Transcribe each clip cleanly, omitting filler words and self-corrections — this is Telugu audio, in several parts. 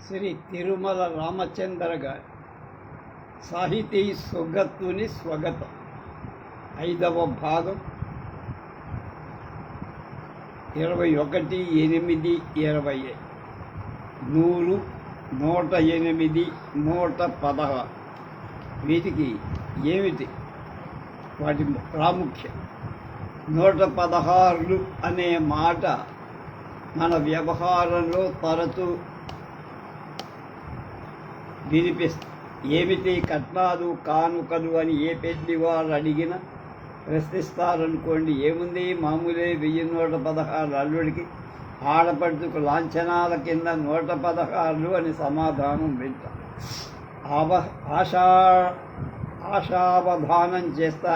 శ్రీ తిరుమల రామచంద్ర గారి సాహితీ సొగతుని స్వగతం 5వ భాగం 21/8/20 100 108 116 వీటికి ఏమిటి వాటి ప్రాముఖ్యం? 116 అనే మాట మన వ్యవహారంలో తరచూ వినిపిస్తుంది. ఏమిటి కట్నాలు కానుకలు అని ఏ పెళ్లి వారు అడిగినా ప్రశ్నిస్తారనుకోండి, ఏముంది మామూలే 1116 అల్లుడికి ఆడపడుచుకు లాంఛనాల కింద 116 అని సమాధానం వింటాం.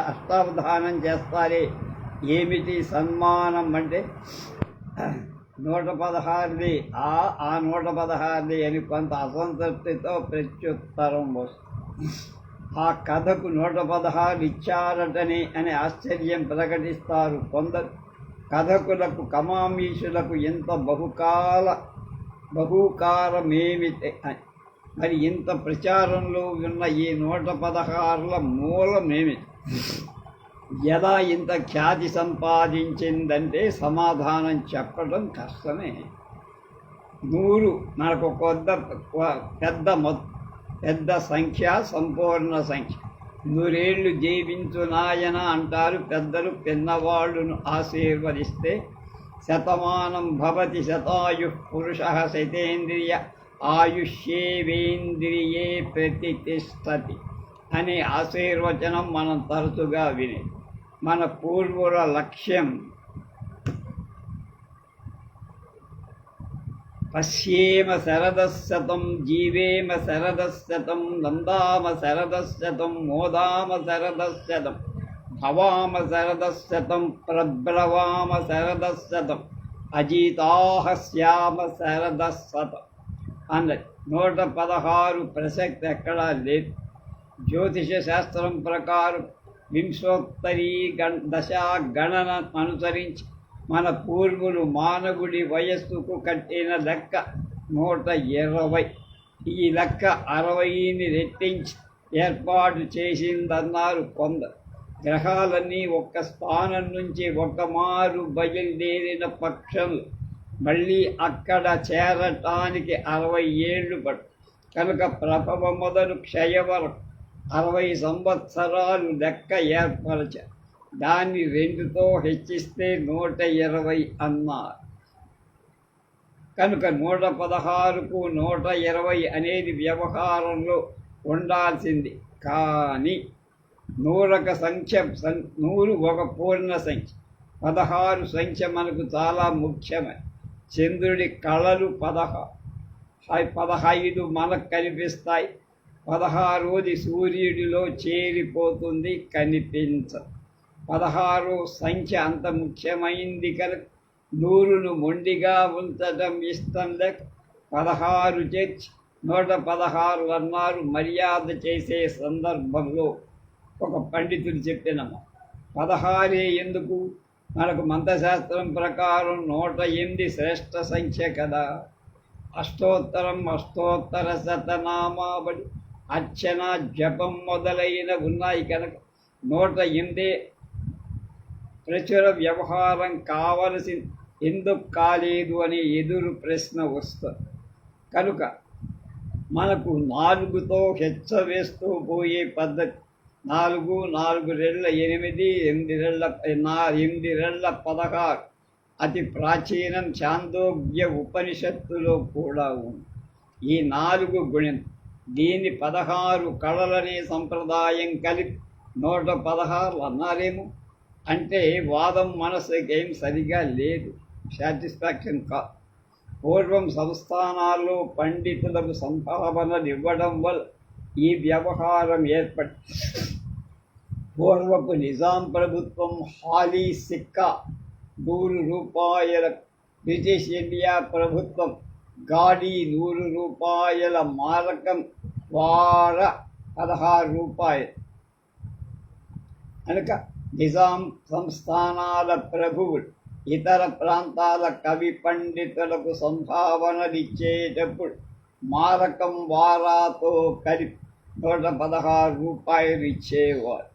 అష్టావధానం చేస్తారే, ఏమిటి సన్మానం అంటే 116 ఆ 116 అని కొంత అసంతృప్తితో ప్రత్యుత్తరం వస్తుంది. ఆ కథకు 116 ఇచ్చారటని అని ఆశ్చర్యం ప్రకటిస్తారు కొందరు. కథకులకు కమామీషులకు ఇంత బహుకారమేమిటి అని. మరి ఇంత ప్రచారంలో ఉన్న ఈ 116ల మూలమేమిటి? ఎలా ఇంత ఖ్యాతి సంపాదించిందంటే సమాధానం చెప్పడం కష్టమే. 100 మనకు పెద్ద సంఖ్య, సంపూర్ణ సంఖ్య. 100 ఏళ్ళు జీవించు నాయన అంటారు పెద్దలు పిన్నవాళ్ళను ఆశీర్వదిస్తే. శతమానం భవతి శతాయుః పురుషః శతేంద్రియ ఆయుష్యేవేంద్రియే ప్రతిష్టతి అనే ఆశీర్వచనం మనం తరచుగా వినే. మన పూర్వుల లక్ష్యం పశ్యేమ శరదశతం జీవేమ శరదశతం నందామ శరదశతం మోదామ శరదశతం భవామ శరదశతం ప్రబ్రవామ శరదశతం అజితాహ శ్యామ శరదశతం అన్నది. 116 ప్రసక్తి ఎక్కడా లేదు. జ్యోతిష శాస్త్రం ప్రకారం వింశోత్తరీ దశా గణన అనుసరించి మన పూర్వులు మానవుడి వయస్సుకు కట్టిన లెక్క 120. ఈ లెక్క 60ని రెట్టించి ఏర్పాటు చేసిందన్నారు కొందరు. గ్రహాలన్నీ ఒక్క స్థానం నుంచి ఒకమారు బయలుదేరిన పక్షంలో మళ్ళీ అక్కడ చేరటానికి 60 ఏళ్ళు పడు. కనుక ప్రభవ మొదలు క్షయ వరకు 60 సంవత్సరాలు లెక్క ఏర్పరచారు. దాన్ని 2తో హెచ్చిస్తే 120 అన్నారు. కనుక 116కు 120 అనేది వ్యవహారంలో ఉండాల్సింది. కానీ 100 సంఖ్య 100 ఒక పూర్ణ సంఖ్య. 16 సంఖ్య మనకు చాలా ముఖ్యమే. చంద్రుడి కళలు 15 మనకు కనిపిస్తాయి. 16వది సూర్యుడిలో చేరిపోతుంది, కనిపించదు. 16వ సంఖ్య అంత ముఖ్యమైంది కనుక 100ను మొండిగా ఉంచడం ఇష్టం లేక 16 చేర్చి 116 అన్నారు. మర్యాద చేసే సందర్భంలో ఒక పండితుడు చెప్పిన 16 ఎందుకు? మనకు మంత్రశాస్త్రం ప్రకారం 108 శ్రేష్ఠ సంఖ్య కదా. అష్టోత్తర శతనామావళి, అర్చన, జపం మొదలైన ఉన్నాయి కనుక 108 ప్రచుర వ్యవహారం కావలసి ఎందుకు కాలేదు అనే ఎదురు ప్రశ్న వస్తుంది. కనుక మనకు 4తో హెచ్చ వేస్తూ పోయే పద్ధతి. 4 4 రెళ్ళ 8 8 రెళ్ళ 16 అతి ప్రాచీనం. ఛాందోగ్య ఉపనిషత్తులో కూడా ఉంది. ఈ 4 గుణం. దీన్ని 16 కళలనే సంప్రదాయం కలిపి 116 అన్నారేమో. అంటే వాదం మనసుకేం సరిగా లేదు, సాటిస్ఫాక్షన్ కాదు. పూర్వం సంస్థానాల్లో పండితులకు సంభావనలు ఇవ్వడం వల్ల ఈ వ్యవహారం ఏర్పడి పూర్వపు నిజాం ప్రభుత్వం హాలీ సిక్కా 100 రూపాయల, బ్రిటిష్ ఇండియా ప్రభుత్వం గాడి 100 రూపాయల మారకం వార 16 రూపాయలు. కనుక నిజాం సంస్థానాల ప్రభువులు ఇతర ప్రాంతాల కవి పండితులకు సంభావనలిచ్చేటప్పుడు మారకం వారాతో కలిపి 116 రూపాయలు ఇచ్చేవారు.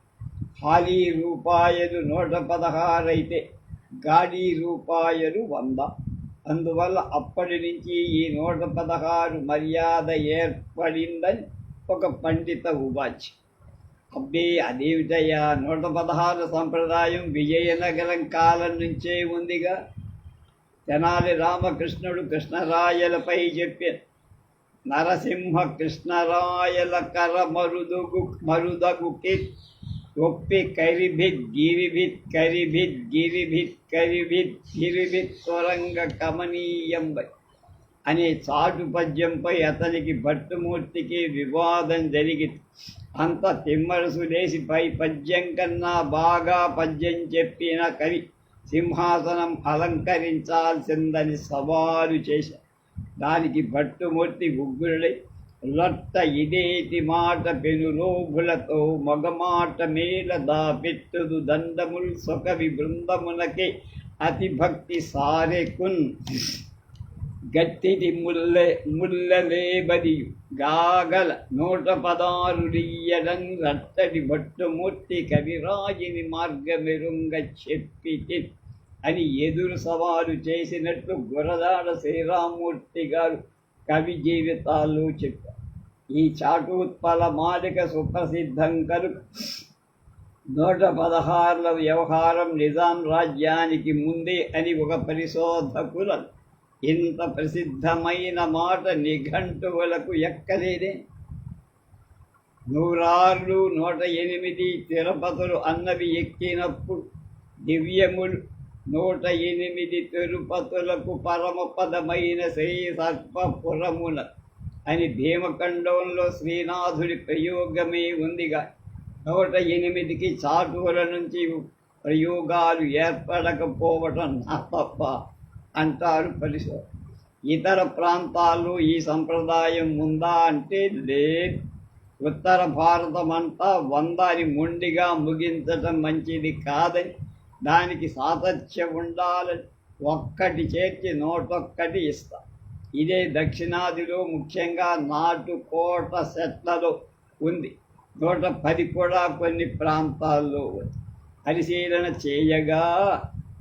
హాలీ రూపాయలు 116 అయితే గాడి రూపాయలు 100. అందువల్ల అప్పటి నుంచి ఈ 116 మర్యాద ఏర్పడిందని ఒక పండిత ఉవాచ్. అబ్బే అదేమిటయ్యా, 116 సంప్రదాయం విజయనగరం కాలం నుంచే ఉందిగా. తెనాలి రామకృష్ణుడు కృష్ణరాయలపై చెప్పారు, నరసింహ కృష్ణరాయల కర మరుదగుకి ఒప్పి కరిభిత్ గిరిభిత్ కరిభిత్ గిరిభిత్ కరిభిత్ గిరిభిత్ స్వరంగ కమనీయంబై అనే చాటు పద్యంపై అతనికి భట్టుమూర్తికి వివాదం జరిగింది. అంత తిమ్మరసు లేసి పై పద్యం కన్నా బాగా పద్యం చెప్పిన కవి సింహాసనం అలంకరించాల్సిందని సవాలు చేశారు. దానికి భట్టుమూర్తి ఉగ్రుడై, లొట్ట ఇదేటి మాట పెనులోభులతో మగమాట మేల దాపెట్టుదు దండముల్ సొకవి బృందమునకే అతి భక్తి సారెకున్ గట్టిది ముల్లలేబదియు గాగల 116 రట్టడి భట్టుమూర్తి కవిరాజిని మార్గమెరుంగ చెప్పి అని ఎదురు సవాలు చేసినట్లు గురదాడ శ్రీరామూర్తి గారు కవి జీవితాల్లో చెప్పారు. ఈ చాటోత్పల మాలిక సుప్రసిద్ధం కనుక 116 వ్యవహారం నిజాం రాజ్యానికి ముందే అని ఒక పరిశోధకులను ఇంత ప్రసిద్ధమైన మాట నిఘంటువులకు ఎక్కలేదే. 106, 108 తిరుపతులు అన్నవి ఎక్కినప్పుడు దివ్యములు 108 తిరుపతులకు పరమపదమైన శ్రీ సర్పపురమున అని భీమఖండంలో శ్రీనాథుడి ప్రయోగమే ఉందిగా. 108కి చాటువుల నుంచి ప్రయోగాలు ఏర్పడకపోవటం నా తప్ప అంటారు పరిశోధన. ఇతర ప్రాంతాల్లో ఈ సంప్రదాయం ఉందా అంటే లేదు. ఉత్తర భారతం అంతా 100 అని మొండిగా ముగించటం మంచిది కాదని, దానికి సాతత్యం ఉండాలని ఒక్కటి చేర్చి 101 ఇస్తా. ఇదే దక్షిణాదిలో ముఖ్యంగా నాటుకోట సెట్లలో ఉంది. 110 కూడా కొన్ని ప్రాంతాల్లో ఉంది. పరిశీలన చేయగా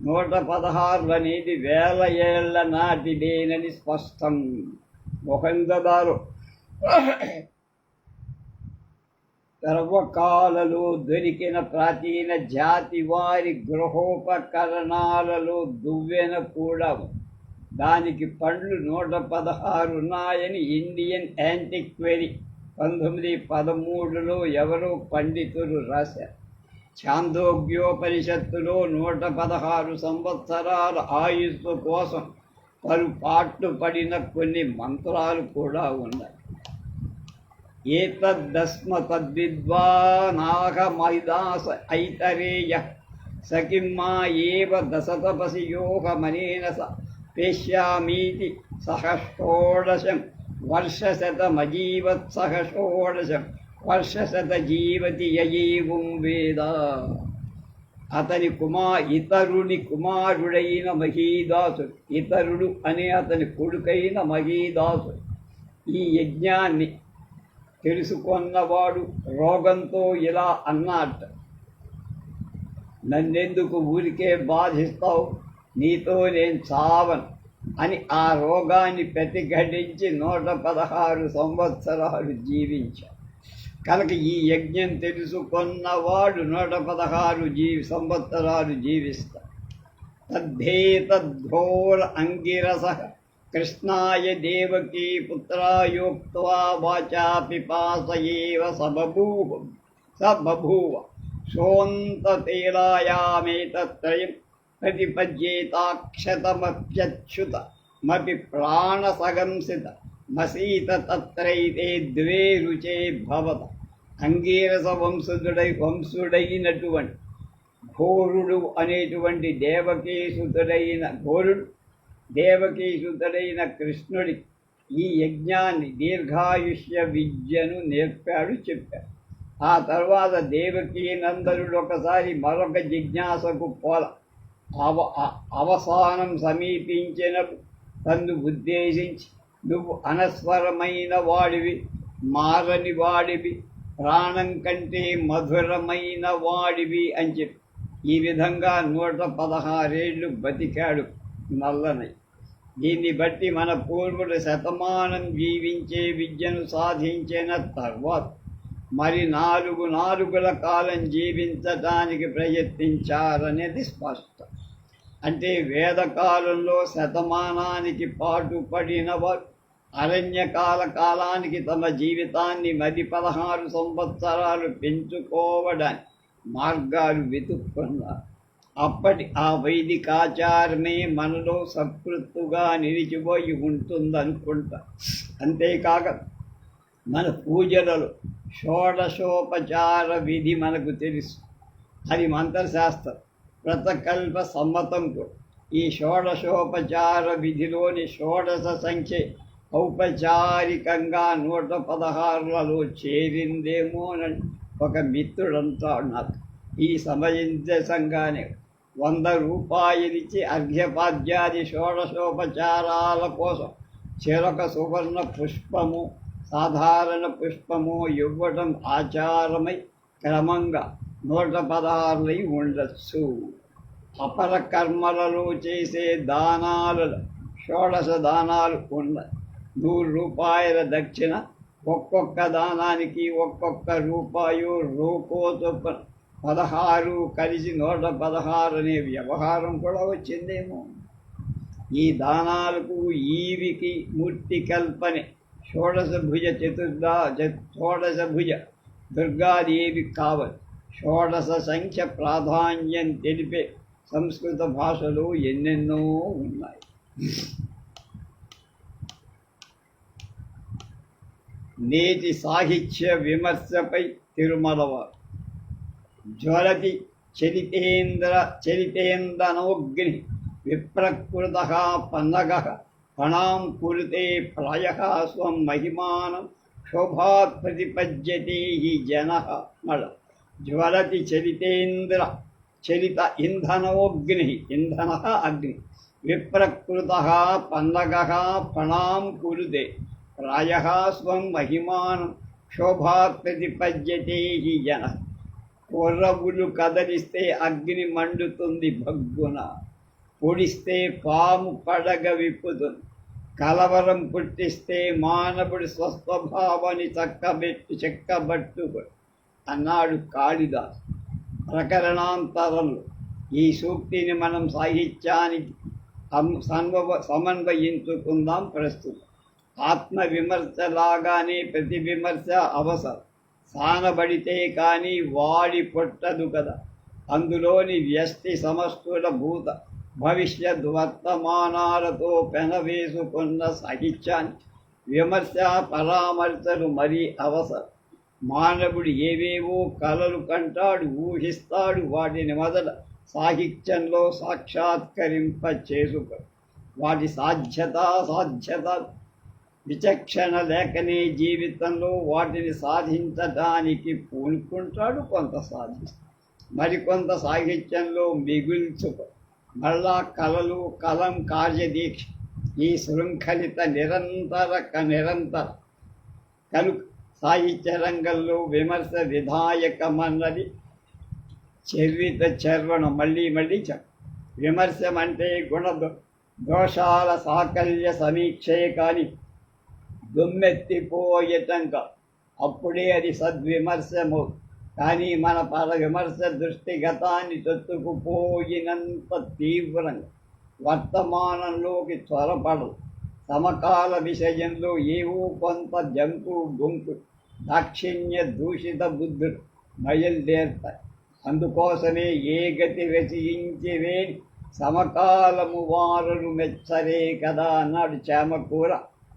116 అనేది 1000 ఏళ్ల నాటిదేనని స్పష్టం. మొహంజదారో సర్వకాలలో దొరికిన ప్రాచీన జాతి వారి గృహోపకరణాలలో దువ్వెన కూడా దానికి పండ్లు 116 ఉన్నాయని ఇండియన్ యాంటిక్వరీ 1913లో ఎవరో పండితులు రాశారు. ఛాందోగ్యోపనిషత్తులో 116 సంవత్సరాల ఆయుస్సు కోసం పలు పడిన కొన్ని మంత్రాలు కూడా ఉన్నాయి. ఏతద్దస్మ తద్విద్వానాహమైదాస ఐతరేయ సకిమ్మా ఏవ దశతపసి యోగమనేన పేష్యామీతి సహషోడశం వర్షశతమజీవత్ సహషోడశం వర్షశత జీవతి యయేవం వేద. ఇతరుని కుమారుడైన మహీదాసుడు, ఇతరుడు అనే అతని కొడుకైన మహీదాసుడు ఈ యజ్ఞాన్ని తెలుసుకున్నవాడు రోగంతో ఇలా అన్నట్ట, నన్నెందుకు ఊరికే బాధిస్తావు, నీతో నేను చావను అని ఆ రోగాన్ని ప్రతిఘటించి 116 సంవత్సరాలు జీవించాడు. కనుక ఈ యజ్ఞం తెలుసుకున్నవాడు 116 సంవత్సరాలు జీవిస్తాడు. తద్ధేతద్ధోర అంగిరస కృష్ణాయ దేవకీ పుత్రాయోక్త్వా వాచా పిపాస ఏవ సబభూవ సోంతతేలాయామేతత్రయం ప్రతిపద్యేతాక్షతమప్యచ్యుతమపి ప్రాణసగంసిత మసీత తత్రైతే ద్వే రుచే భవత. అంగీరస వంశుడైనటువంటి ఘోరుడు అనేటువంటి దేవకీసుతుడైన కృష్ణుడి ఈ యజ్ఞాన్ని దీర్ఘాయుష్య విద్యను నేర్పాడు, చెప్పాడు. ఆ తర్వాత దేవకీ నందనుడు ఒకసారి మరొక జిజ్ఞాసకు అవసానం సమీపించినప్పుడు తన్ను ఉద్దేశించి నువ్వు అనస్వరమైన వాడివి, మారని వాడివి, ప్రాణం కంటే మధురమైన వాడివి అని చెప్పి ఈ విధంగా 116 ఏళ్ళు బతికాడు నల్లనై. దీన్ని బట్టి మన పూర్వుడు శతమానం జీవించే విద్యను సాధించిన తర్వాత మరి 4 కాలం జీవించటానికి ప్రయత్నించారనేది స్పష్టం. అంటే వేదకాలంలో శతమానానికి పాటుపడిన వారు కాలానికి తమ జీవితాన్ని 16 సంవత్సరాలు పెంచుకోవడానికి మార్గాలు వెతుక్కున్నారు. అప్పటి ఆ వైదికాచారమే మనలో సకృత్తుగా నిలిచిపోయి ఉంటుందనుకుంటా. అంతేకాక మన పూజలలో షోడశోపచార విధి మనకు తెలుసు, అది మంత్రశాస్త్రం వ్రతకల్ప సమ్మతం కూడా. ఈ షోడశోపచార విధిలోని షోడశ సంఖ్య ఔపచారికంగా 116లలో చేరిందేమోనని ఒక మిత్రుడంటాడు నాకు. ఈ సమంజసంగానే 100 రూపాయలిచ్చి అర్ఘ్యపాద్యాది షోడశోపచారాల కోసం చెరొక సువర్ణ పుష్పము, సాధారణ పుష్పము ఇవ్వటం ఆచారమై క్రమంగా 116 ఉండొచ్చు. అపర కర్మలలో చేసే దానాలలో షోడశ దానాలు ఉన్నాయి. 100 రూపాయల దక్షిణ, ఒక్కొక్క దానానికి ఒక్కొక్క రూపాయు రూపో చొప్పున 16 కలిసి 116 అనే వ్యవహారం కూడా వచ్చిందేమో. ఈ దానాలకు ఈవికి మూర్తి కల్పనే షోడశ భుజ దుర్గాదేవి కావాలి. షోడశ సంఖ్య ప్రాధాన్యం తెలిపే సంస్కృత భాషలో ఎన్నెన్నో ఉన్నాయి. నేటి సాహిత్య విమర్శపై తిరుమలవారు. జ్వలతి చరితేందనోగ్ని విప్రకృత పన్నగ ఫణాం కురుతే ప్రాయః స్వం మహిమానం శోభాత్ ప్రతిపద్యతే హి జనః. జ్వలతి చరిత ఇంధనోగ్ని, ఇంధన అగ్ని, విప్రకృత పన్నగ ఫణాం కురుతే ప్రాయః స్వం మహిమానం శోభాత్ ప్రతిపద్యతే హి జనః. కొర్రవులు కదలిస్తే అగ్ని మండుతుంది భగ్గున, పొడిస్తే పాము పడగ విప్పుతుంది, కలవరం పుట్టిస్తే మానవుడి స్వస్వభావాన్ని చెక్కబట్టు అన్నాడు కాళిదాసు. ప్రకరణాంతరంలో ఈ సూక్తిని మనం సాహిత్యానికి సమన్వయించుకుందాం. ప్రస్తుతం ఆత్మవిమర్శలాగానే ప్రతి విమర్శ అవసరం. సానబడితే కానీ వాడి పొట్టదు కదా. అందులోని వ్యష్టి సమస్తుల భూత భవిష్యత్ వర్తమానాలతో పెనవేసుకున్న సాహిత్యాన్ని విమర్శ పరామర్శలు మరీ అవసరం. మానవుడు ఏవేవో కలలు కంటాడు, ఊహిస్తాడు. వాటిని మొదట సాహిత్యంలో సాక్షాత్కరింప చేసుకో. వాటి సాధ్యత విచక్షణ లేకనే జీవితంలో వాటిని సాధించడానికి పూనుకుంటాడు. కొంత సాధిస్తాడు, మరికొంత సాహిత్యంలో మిగుల్చుకో. మళ్ళా కలలు, కలం, కార్యదీక్ష, ఈ శృంఖలిత నిరంతర కనుక సాహిత్య రంగంలో విమర్శ విధాయకమన్నది చర్వణం. మళ్ళీ విమర్శం అంటే గుణ దోషాల సాకల్య సమీక్షే కానీ దుమ్మెత్తిపోయటంక, అప్పుడే అది సద్విమర్శము. కానీ మన విమర్శ దృష్టిగతాన్ని చొచ్చుకుపోయినంత తీవ్రంగా వర్తమానంలోకి త్వరపడదు. సమకాల విషయంలో ఏవో కొంత జంకు గొంకు దాక్షిణ్య దూషిత బుద్ధులు బయలుదేరుతాయి. అందుకోసమే ఏ గతి రచయించివేని సమకాలము వారులు మెచ్చరే కదా అన్నాడు చామకూర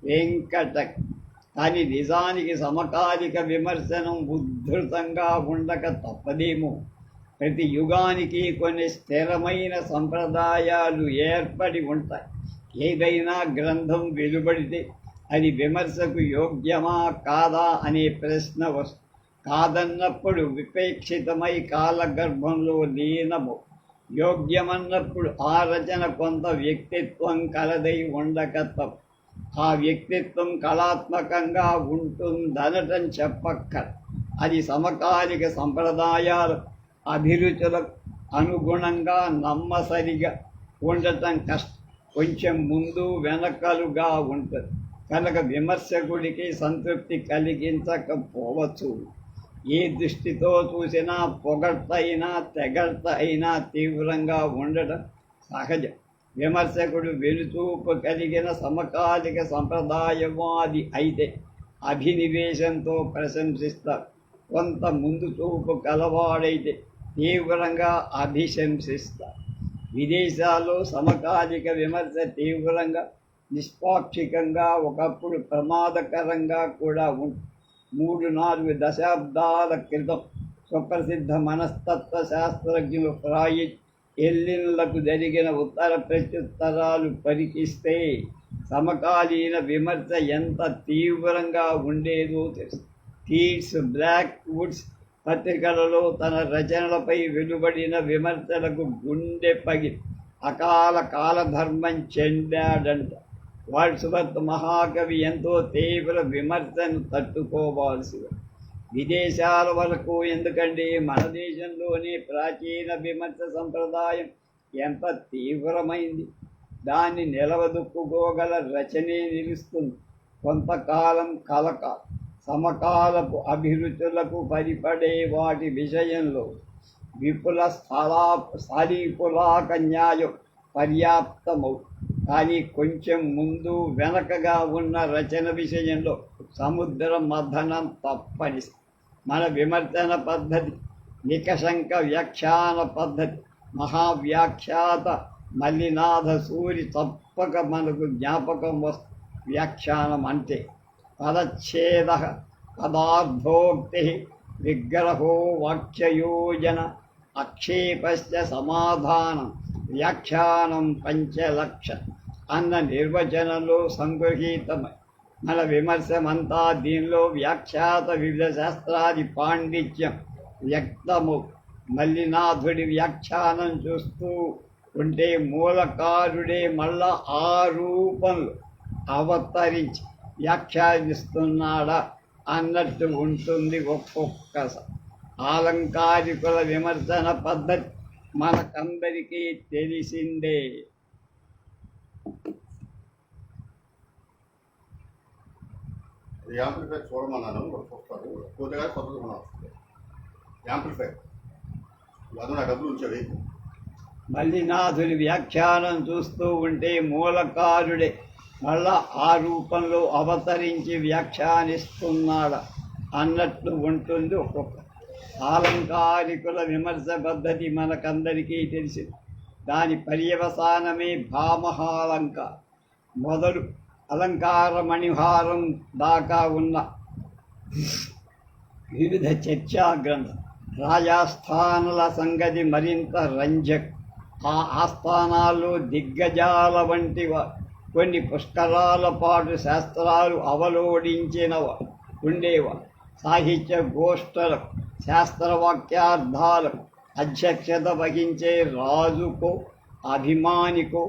వెంకట. కానీ నిజానికి సమకాలిక విమర్శనం ఉద్ధృతంగా ఉండక తప్పదేమో. ప్రతి యుగానికి కొన్ని స్థిరమైన సంప్రదాయాలు ఏర్పడి ఉంటాయి. ఏదైనా గ్రంథం వెలువడితే అది విమర్శకు యోగ్యమా కాదా అనే ప్రశ్న వస్తుంది. కాదన్నప్పుడు విపేక్షితమై కాలగర్భంలో లీనము, యోగ్యమన్నప్పుడు ఆ రచన కొంత వ్యక్తిత్వం కలదై ఉండక తప్ప. ఆ వ్యక్తిత్వం కళాత్మకంగా ఉంటుందనటం చెప్పక్కర్. అది సమకాలిక సంప్రదాయాల అభిరుచులకు అనుగుణంగా నమ్మసరిగా ఉండటం కష్టం. కొంచెం ముందు వెనకలుగా ఉంటుంది కనుక విమర్శకుడికి సంతృప్తి కలిగించకపోవచ్చు. ఏ దృష్టితో చూసినా పొగడ్త అయినా తెగడ్త అయినా తీవ్రంగా ఉండటం సహజం. విమర్శకుడు వెలుచూపు కలిగిన సమకాలిక సంప్రదాయవాది అయితే అభినివేశంతో ప్రశంసిస్తారు. కొంత ముందు చూపు కలవాడైతే తీవ్రంగా అభిశంసిస్తారు. విదేశాల్లో సమకాలిక విమర్శ తీవ్రంగా నిష్పాక్షికంగా ఒకప్పుడు ప్రమాదకరంగా కూడా ఉంటుంది. 3-4 దశాబ్దాల క్రితం సుప్రసిద్ధ మనస్తత్వ శాస్త్రజ్ఞులు ఫ్రాయిడ్, ఎల్లిన్లకు జరిగిన ఉత్తర ప్రత్యుత్తరాలు పరికిస్తే సమకాలీన విమర్శ ఎంత తీవ్రంగా ఉండేదో తెలుసు. కీట్స్ బ్లాక్ వుడ్స్ పత్రికలలో తన రచనలపై వెలువడిన విమర్శలకు గుండె పగిలి అకాల కాలధర్మం చెందాడంట. వాల్స్వర్త్ మహాకవి ఎంతో తీవ్ర విమర్శను తట్టుకోవాల్సి. విదేశాల వరకు ఎందుకంటే మన దేశంలోనే ప్రాచీన విమర్శ సంప్రదాయం ఎంత తీవ్రమైంది. దాన్ని నిలవదుక్కుకోగల రచనే నిలుస్తుంది. కొంతకాలం కలక సమకాలపు అభిరుచులకు పరిపడే వాటి విషయంలో విపుల స్థాళీపులాక న్యాయం పర్యాప్తమవు. కానీ కొంచెం ముందు వెనకగా ఉన్న రచన విషయంలో సముద్ర మథనం తప్పని. మన విమర్శన పద్ధతి నికషంక వ్యాఖ్యాన పద్ధతి. మహావ్యాఖ్యాత మల్లినాథ సూరి తప్పక మనకు జ్ఞాపకం వస్తుంది. వ్యాఖ్యానం అంటే పదచ్ఛేద పదార్థోక్తి విగ్రహో వాక్యయోజన అక్షేపశ్చ సమాధానం వ్యాఖ్యానం పంచలక్ష అన్న నిర్వచనంలో సంగృహీతమై మన విమర్శమంతా దీనిలో వ్యాఖ్యాత వివిధ శాస్త్రాది పాండిత్యం వ్యక్తము. మల్లినాథుడి వ్యాఖ్యానం చూస్తూ ఉంటే మూలకారుడే మళ్ళా ఆ రూపంలో అవతరించి వ్యాఖ్యానిస్తున్నాడా అన్నట్టు ఉంటుంది ఒక్కొక్కసారి. ఆలంకారికుల విమర్శన పద్ధతి మనకందరికీ తెలిసిందే. యాంప్లిఫై చూడమన్నాను, చూస్తారు కొద్దిగా కొత్తగా మనం యాంప్లిఫై అది నా డబ్బులు ఉంచాడు. మల్లినాథుని వ్యాఖ్యానం చూస్తూ ఉంటే మూలకారుడే మళ్ళా ఆ రూపంలో అవతరించి వ్యాఖ్యానిస్తున్నాడా అన్నట్లు ఉంటుంది ఒక్కొక్క. ఆలంకారికుల విమర్శ పద్ధతి మనకందరికీ తెలిసింది. దాని పర్యవసానమే భామహాలంకారం. మొదలు అలంకార మణిహారం దాకా ఉన్న వివిధ చర్చా గ్రంథం. రాజాస్థానాల సంగతి మరింత రంజక్. ఆ ఆస్థానాల్లో దిగ్గజాల వంటి కొన్ని పుష్కరాల పాటు శాస్త్రాలు అవలోడించిన ఉండేవారు. సాహిత్య గోష్ఠులకు శాస్త్రవాక్యార్థాలకు అధ్యక్షత వహించే రాజుకో అభిమానికో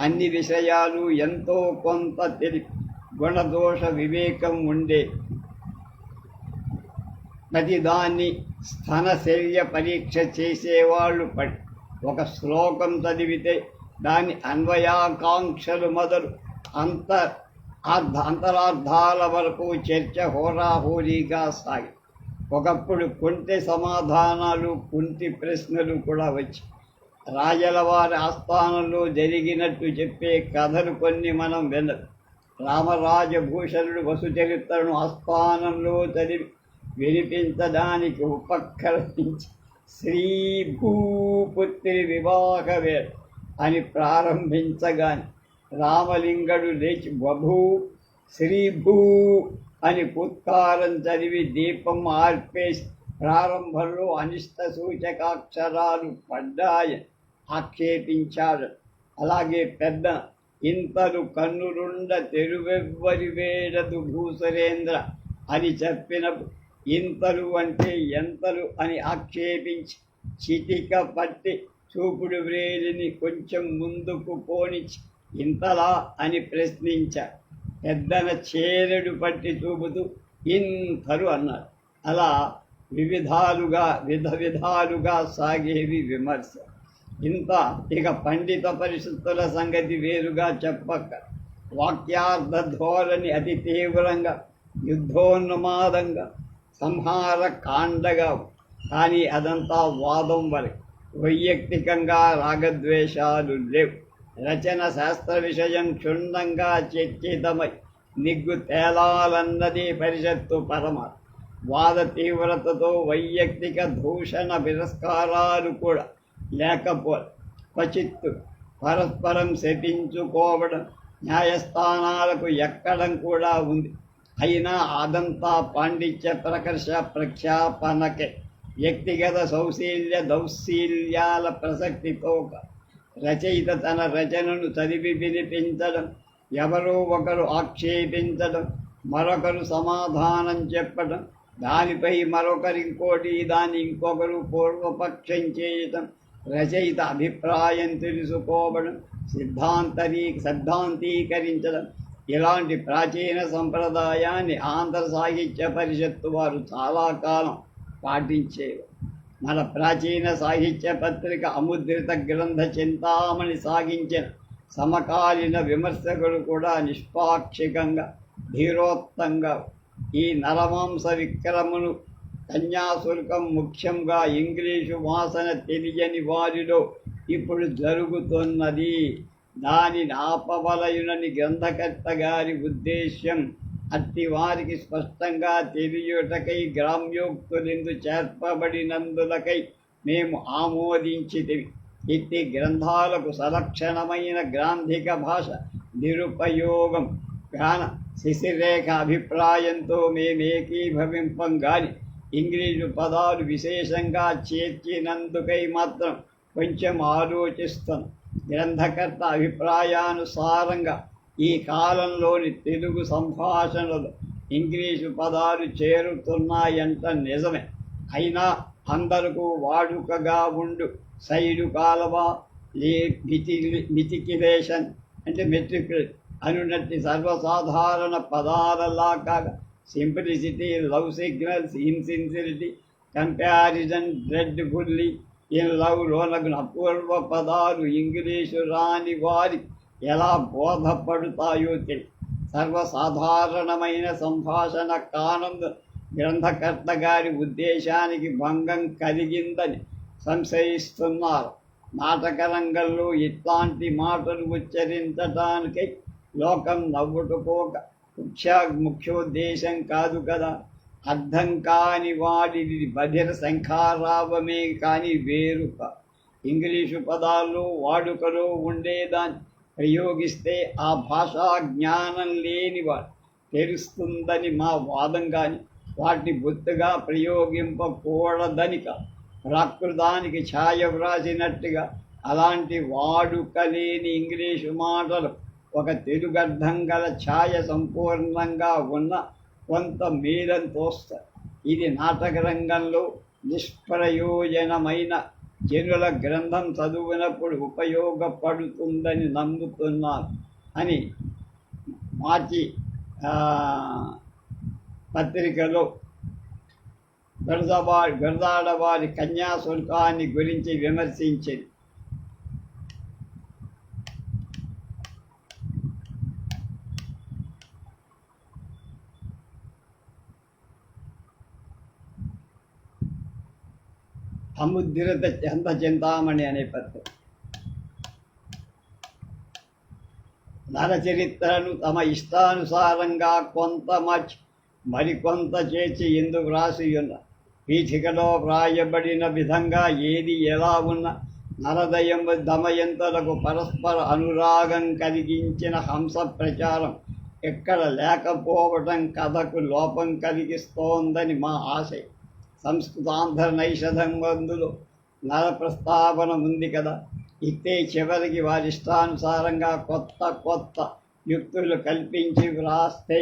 అన్ని విషయాలు ఎంతో కొంత తెలిపి గుణదోష వివేకం ఉండే. ప్రతిదాన్ని స్థనశల్య పరీక్ష చేసేవాళ్ళు పడి ఒక శ్లోకం చదివితే దాని అన్వయాకాంక్షలు మొదలు అంతరార్థాల వరకు చర్చ హోరాహోరీగా సాగి. ఒకప్పుడు కొంటె సమాధానాలు, కుంటి ప్రశ్నలు కూడా వచ్చి రాజల వారి ఆస్థానంలో జరిగినట్టు చెప్పే కథలు కొన్ని మనం విన్నది. రామరాజభూషణుడు వసుచరిత్రను ఆస్థానంలో చదివి వినిపించడానికి ఉపక్రమించి శ్రీభూపుత్రి వివాహవేళ అని ప్రారంభించగానే రామలింగడు లేచి బభూ శ్రీభూ అని పుత్కారం చదివి దీపం ఆర్పేసి ప్రారంభంలో అనిష్ట సూచకాక్షరాలు పడ్డాయి ఆక్షేపించాడు. అలాగే పెద్ద ఇంతలు కన్నులుండ తెరువెవ్వరి వేడదు భూసురేంద్ర అని చెప్పినప్పుడు ఇంతలు అంటే ఎంతలు అని ఆక్షేపించి చిటిక పట్టి చూపుడు వ్రేలిని కొంచెం ముందుకు పోనిచ్చి ఇంతలా అని ప్రశ్నించాడు. పెద్దన చేరెడు పట్టి చూపుతూ ఇంతరు అన్నాడు. అలా విధాలుగా సాగేవి విమర్శ. ఇక పండిత పరిషత్తుల సంగతి వేరుగా చెప్పక, వాక్యార్థ ధోరణి అతి తీవ్రంగా, యుద్ధోన్మాదంగా, సంహార కాండగా. కానీ అదంతా వాదం వరకు. వైయక్తికంగా రాగద్వేషాలు లేవు. రచన శాస్త్ర విషయం క్షుణ్ణంగా చర్చితమై నిగ్గు తేలాలన్నది పరిషత్తు పరమార్థం. వాద తీవ్రతతో వైయక్తిక దూషణ తిరస్కారాలు కూడా లేకపోతే క్వచిత్తు పరస్పరం శపించుకోవడం, న్యాయస్థానాలకు ఎక్కడం కూడా ఉంది. అయినా అదంతా పాండిత్య ప్రకర్ష ప్రఖ్యాపనకే. వ్యక్తిగత దౌశీల్యాల ప్రసక్తితో రచయిత తన రచనను చదివి వినిపించడం, ఎవరో ఒకరు ఆక్షేపించడం, మరొకరు సమాధానం చెప్పడం, దానిపై మరొకరు దాన్ని ఇంకొకరు పూర్వపక్షం చేయటం, రచయిత అభిప్రాయం తెలుసుకోవడం, సిద్ధాంతీకరించడం, ఇలాంటి ప్రాచీన సంప్రదాయాన్ని ఆంధ్ర సాహిత్య పరిషత్తు వారు చాలా కాలం పాటించేవారు. మన ప్రాచీన సాహిత్య పత్రిక అముద్రిత గ్రంథ చింతామణి సాగించిన సమకాలీన విమర్శకులు కూడా నిష్పాక్షికంగా, ధీరోత్తంగా ఈ నరమాంస విక్రమును, కన్యాశుల్కం ముఖ్యంగా ఇంగ్లీషు వాసన తెలియని వారిలో ఇప్పుడు జరుగుతున్నది, దానిని ఆపవలయునని గ్రంథకర్త గారి ఉద్దేశ్యం. అట్టి వారికి స్పష్టంగా తెలియుటకై గ్రామ్యోక్తులిందు చేర్పబడినందులకై మేము ఆమోదించితివి. ఇట్టి గ్రంథాలకు సలక్షణమైన గ్రాంధిక భాష నిరుపయోగం గాన శిశిరేఖ అభిప్రాయంతో మేమేకీభవింపం గాని, ఇంగ్లీషు పదాలు విశేషంగా చేర్చినందుకై మాత్రం కొంచెం ఆలోచిస్తాం. గ్రంథకర్త అభిప్రాయానుసారంగా ఈ కాలంలోని తెలుగు సంభాషణలు ఇంగ్లీషు పదాలు చేరుతున్నాయంట నిజమే. అయినా అందరకు వాడుకగా ఉండు సైడు కాలవ, మిటిక్యులేషన్ అంటే మెట్రిక్యులేట్ అనునట్టి సర్వసాధారణ పదాలలా కాగా simplicity, love signals, insincerity, comparison, dreadfully, in love లోనగున అపూర్వ పదాలు ఇంగ్లీషు రాని వారి ఎలా బోధపడుతాయో తెలియదు. సర్వసాధారణమైన సంభాషణ కానందు గ్రంథకర్త గారి ఉద్దేశానికి భంగం కలిగిందని సంశయిస్తున్నారు. నాటక రంగంలో ఇట్లాంటి మాటలు ఉచ్చరించటానికై లోకం నవ్వుటుకోక ముఖ్యోద్దేశం కాదు కదా. అర్థం కాని వాడిది బధిర శంఖారావమే కానీ వేరుక. ఇంగ్లీషు పదాల్లో వాడుకలో ఉండేదాన్ని ప్రయోగిస్తే ఆ భాషా జ్ఞానం లేనివాడు తెలుస్తుందని మా వాదం. కానీ వాటిని బొత్తుగా ప్రయోగింపకూడదని కాదు. ప్రాకృతానికి ఛాయ వ్రాసినట్టుగా అలాంటి వాడుక లేని ఇంగ్లీషు మాటలు ఒక తెలుగర్థం గల ఛాయ సంపూర్ణంగా ఉన్న కొంత మేలని తోస్తారు. ఇది నాటక రంగంలో నిష్ప్రయోజనమైన జనుల గ్రంథం చదువునప్పుడు ఉపయోగపడుతుందని నమ్ముతున్నాను అని మార్చి పత్రికలో గరదాడవారి కన్యాశుల్కాన్ని గురించి విమర్శించింది. అముద్రిత చింతామణి అనే పత్రిక నరచరిత్రను తమ ఇష్టానుసారంగా కొంత మార్చి మరికొంత చేర్చి ఎందు వ్రాసి ఉన్న పీఠికలో వ్రాయబడిన విధంగా ఏది ఎలా ఉన్న దమయంతులకు పరస్పర అనురాగం కలిగించిన హంస ప్రచారం ఎక్కడ లేకపోవడం కథకు లోపం కలిగిస్తోందని మా ఆశయం. సంస్కృతాంధ్ర నైషధం వందులో నర ప్రస్తావన ఉంది కదా. ఇట్టే చివరికి వారి ఇష్టానుసారంగా కొత్త యుక్తులు కల్పించి వ్రాస్తే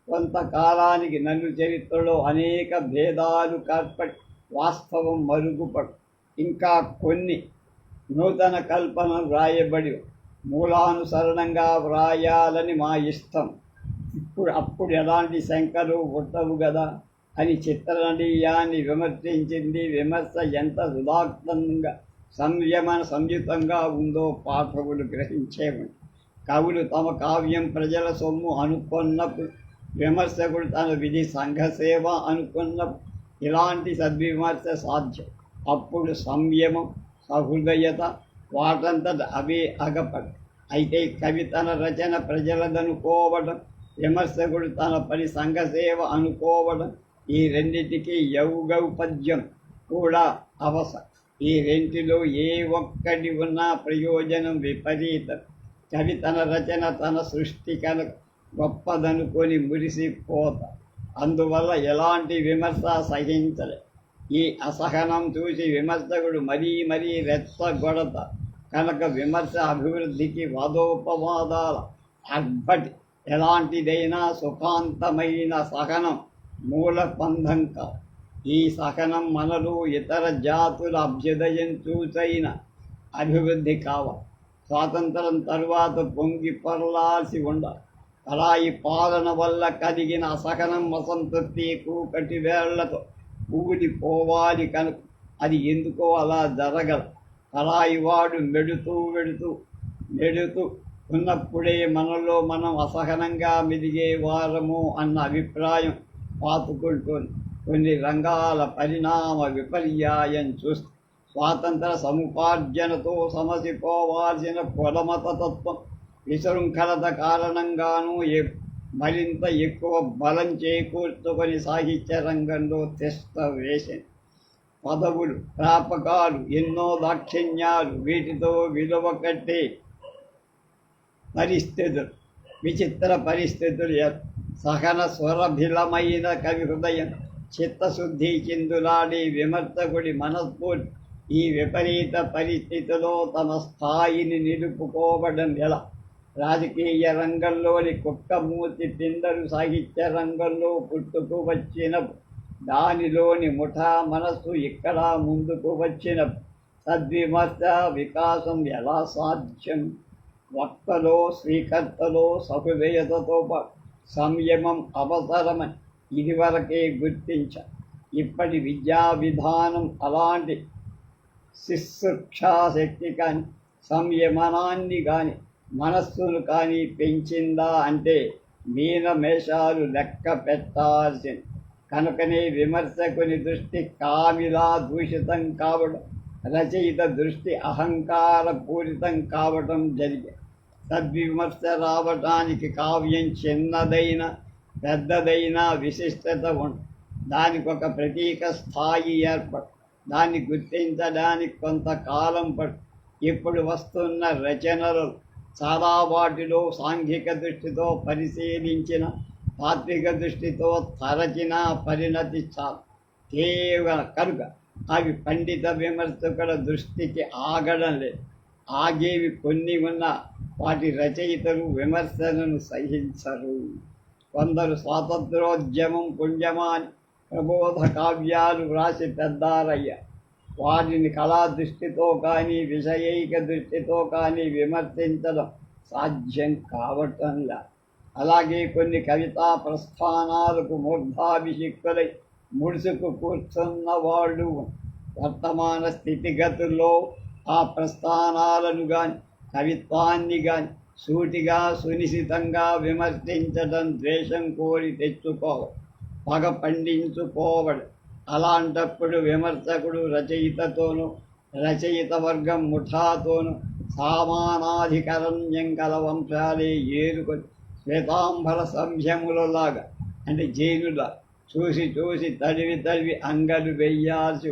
కొంతకాలానికి నన్ను చరిత్రలో అనేక భేదాలు కర్పడి వాస్తవం మరుగుపడు. ఇంకా కొన్ని నూతన కల్పనలు వ్రాయబడి మూలానుసరణంగా వ్రాయాలని మా ఇష్టం. అప్పుడు ఎలాంటి శంకలు పుట్టవు కదా అని చిత్రనీయాన్ని విమర్శించింది. విమర్శ ఎంత ఉదాత్తంగా సంయుతంగా ఉందో పాఠకులు గ్రహించేవాడు. కవులు తమ కావ్యం ప్రజల సొమ్ము అనుకున్నప్పుడు, విమర్శకుడు తన విధి సంఘసేవ అనుకున్నప్పుడు ఇలాంటి సద్విమర్శ సాధ్యం. అప్పుడు సంయమం, సహృదయత వాటంతట అవే అగపడు. అయితే కవి తన రచన ప్రజలదనుకోవడం, విమర్శకుడు తన పని సంఘసేవ అనుకోవడం, ఈ రెండింటికి యౌగౌపద్యం కూడా అవసరం. ఈ రెంటిలో ఏ ఒక్కటి ఉన్నా ప్రయోజనం విపరీతం. కవి తన రచన తన సృష్టి కనుక గొప్పదనుకొని మురిసిపోత, అందువల్ల ఎలాంటి విమర్శ సహించలే. ఈ అసహనం చూసి విమర్శకుడు మరీ రెచ్చగొడత కనుక విమర్శ అభివృద్ధికి వాదోపవాదాల అర్భటి. ఎలాంటిదైనా సుఖాంతమైన సహనం మూలబంధం కాదు. ఈ సహనం మనలో ఇతర జాతుల అభ్యుదయం చూసైన అభివృద్ధి కావాలి. స్వాతంత్రం తరువాత పొంగి పొరలాల్సి ఉండాలి. పరాయి పాలన వల్ల కలిగిన అసహనం, అసంతృప్తి కూకటి వేళ్లతో ఊడిపోవాలి కనుక అది ఎందుకో అలా జరగదు. పరాయి వాడు మెడుతూ ఉన్నప్పుడే మనలో మనం అసహనంగా మెదిగే వారము అన్న అభిప్రాయం పాతుకుంటుంది. కొన్ని రంగాల పరిణామ విపర్యాయం చూస్తే స్వాతంత్ర సముపార్జనతో సమసిపోవాల్సిన కులమతత్వం విశృంఖలత కారణంగానూ మరింత ఎక్కువ బలం చేకూర్చుకొని సాహిత్య రంగంలో తిష్ట వేసింది. పదవులు, ప్రాపకాలు, ఎన్నో దాక్షిణ్యాలు, వీటితో విలువ కట్టే పరిస్థితులు, విచిత్ర పరిస్థితులు, సహన స్వరభిలమైన కవి హృదయం చిత్తశుద్ధి చిందులాడి విమర్శకుడి మనస్ఫూర్తి ఈ విపరీత పరిస్థితిలో తమ స్థాయిని నిలుపుకోవడం ఎలా? రాజకీయ రంగంలోని కుక్కమూర్తి పిందరు సాహిత్య రంగంలో పుట్టుకు వచ్చినప్పుడు దానిలోని ముఠా మనస్సు ఇక్కడ ముందుకు వచ్చినప్పుడు సద్విమర్శ వికాసం ఎలా సాధ్యం? వక్తలో, స్వీకర్తలో సహృదయతతో పాటు సంయమం అవసరమని ఇదివరకే గుర్తించా. ఇప్పటి విద్యా విధానం అలాంటి శిక్షాశక్తి కానీ, సంయమనాన్ని కానీ, మనస్సును కానీ పెంచిందా అంటే మీనమేషాలు లెక్క పెట్టాల్సింది. కనుకనే విమర్శకుని దృష్టి కామిలా దూషితం కావడం, రచయిత దృష్టి అహంకారపూరితం కావడం జరిగే. సద్విమర్శ రావటానికి కావ్యం చిన్నదైనా పెద్దదైనా విశిష్టత ఉంది. దానికి ఒక ప్రతీక స్థాయి ఏర్పడు. దాన్ని గుర్తించడానికి కొంతకాలం పడు. ఇప్పుడు వస్తున్న రచనలు చాలా వాటిలో సాంఘిక దృష్టితో పరిశీలించిన, తాత్విక దృష్టితో తరచిన పరిణతి చాలు కేవలం కనుక అవి పండిత విమర్శకుల దృష్టికి ఆగడం లేదు. ఆగేవి కొన్ని ఉన్న వాటి రచయితలు విమర్శలను సహించరు. కొందరు స్వాతంత్రోద్యమం పుణ్యమాని ప్రబోధ కావ్యాలు వ్రాసి పెద్దారయ్యారు. వాటిని కళా దృష్టితో కానీ, విషయైక దృష్టితో కానీ విమర్శించడం సాధ్యం కావటంలా. అలాగే కొన్ని కవితా ప్రస్థానాలకు మూర్ధాభిషిక్తులై ముడుసుకు కూర్చున్న వాళ్ళు వర్తమాన స్థితిగతుల్లో ఆ ప్రస్థానాలను కానీ, కవిత్వాన్ని కానీ సూటిగా సునిశితంగా విమర్శించడం ద్వేషం కోరి తెచ్చుకోవడం, పగ పండించుకోవడం. అలాంటప్పుడు విమర్శకుడు రచయితతోనూ, రచయిత వర్గం ముఠాతోనూ సామానాధికరణ్యం గల వంశాలే ఏరుకొని శ్వేతాంబర సంధ్యములలాగా, అంటే జైనుల చూసి తడివి అంగలు వెయ్యాల్సి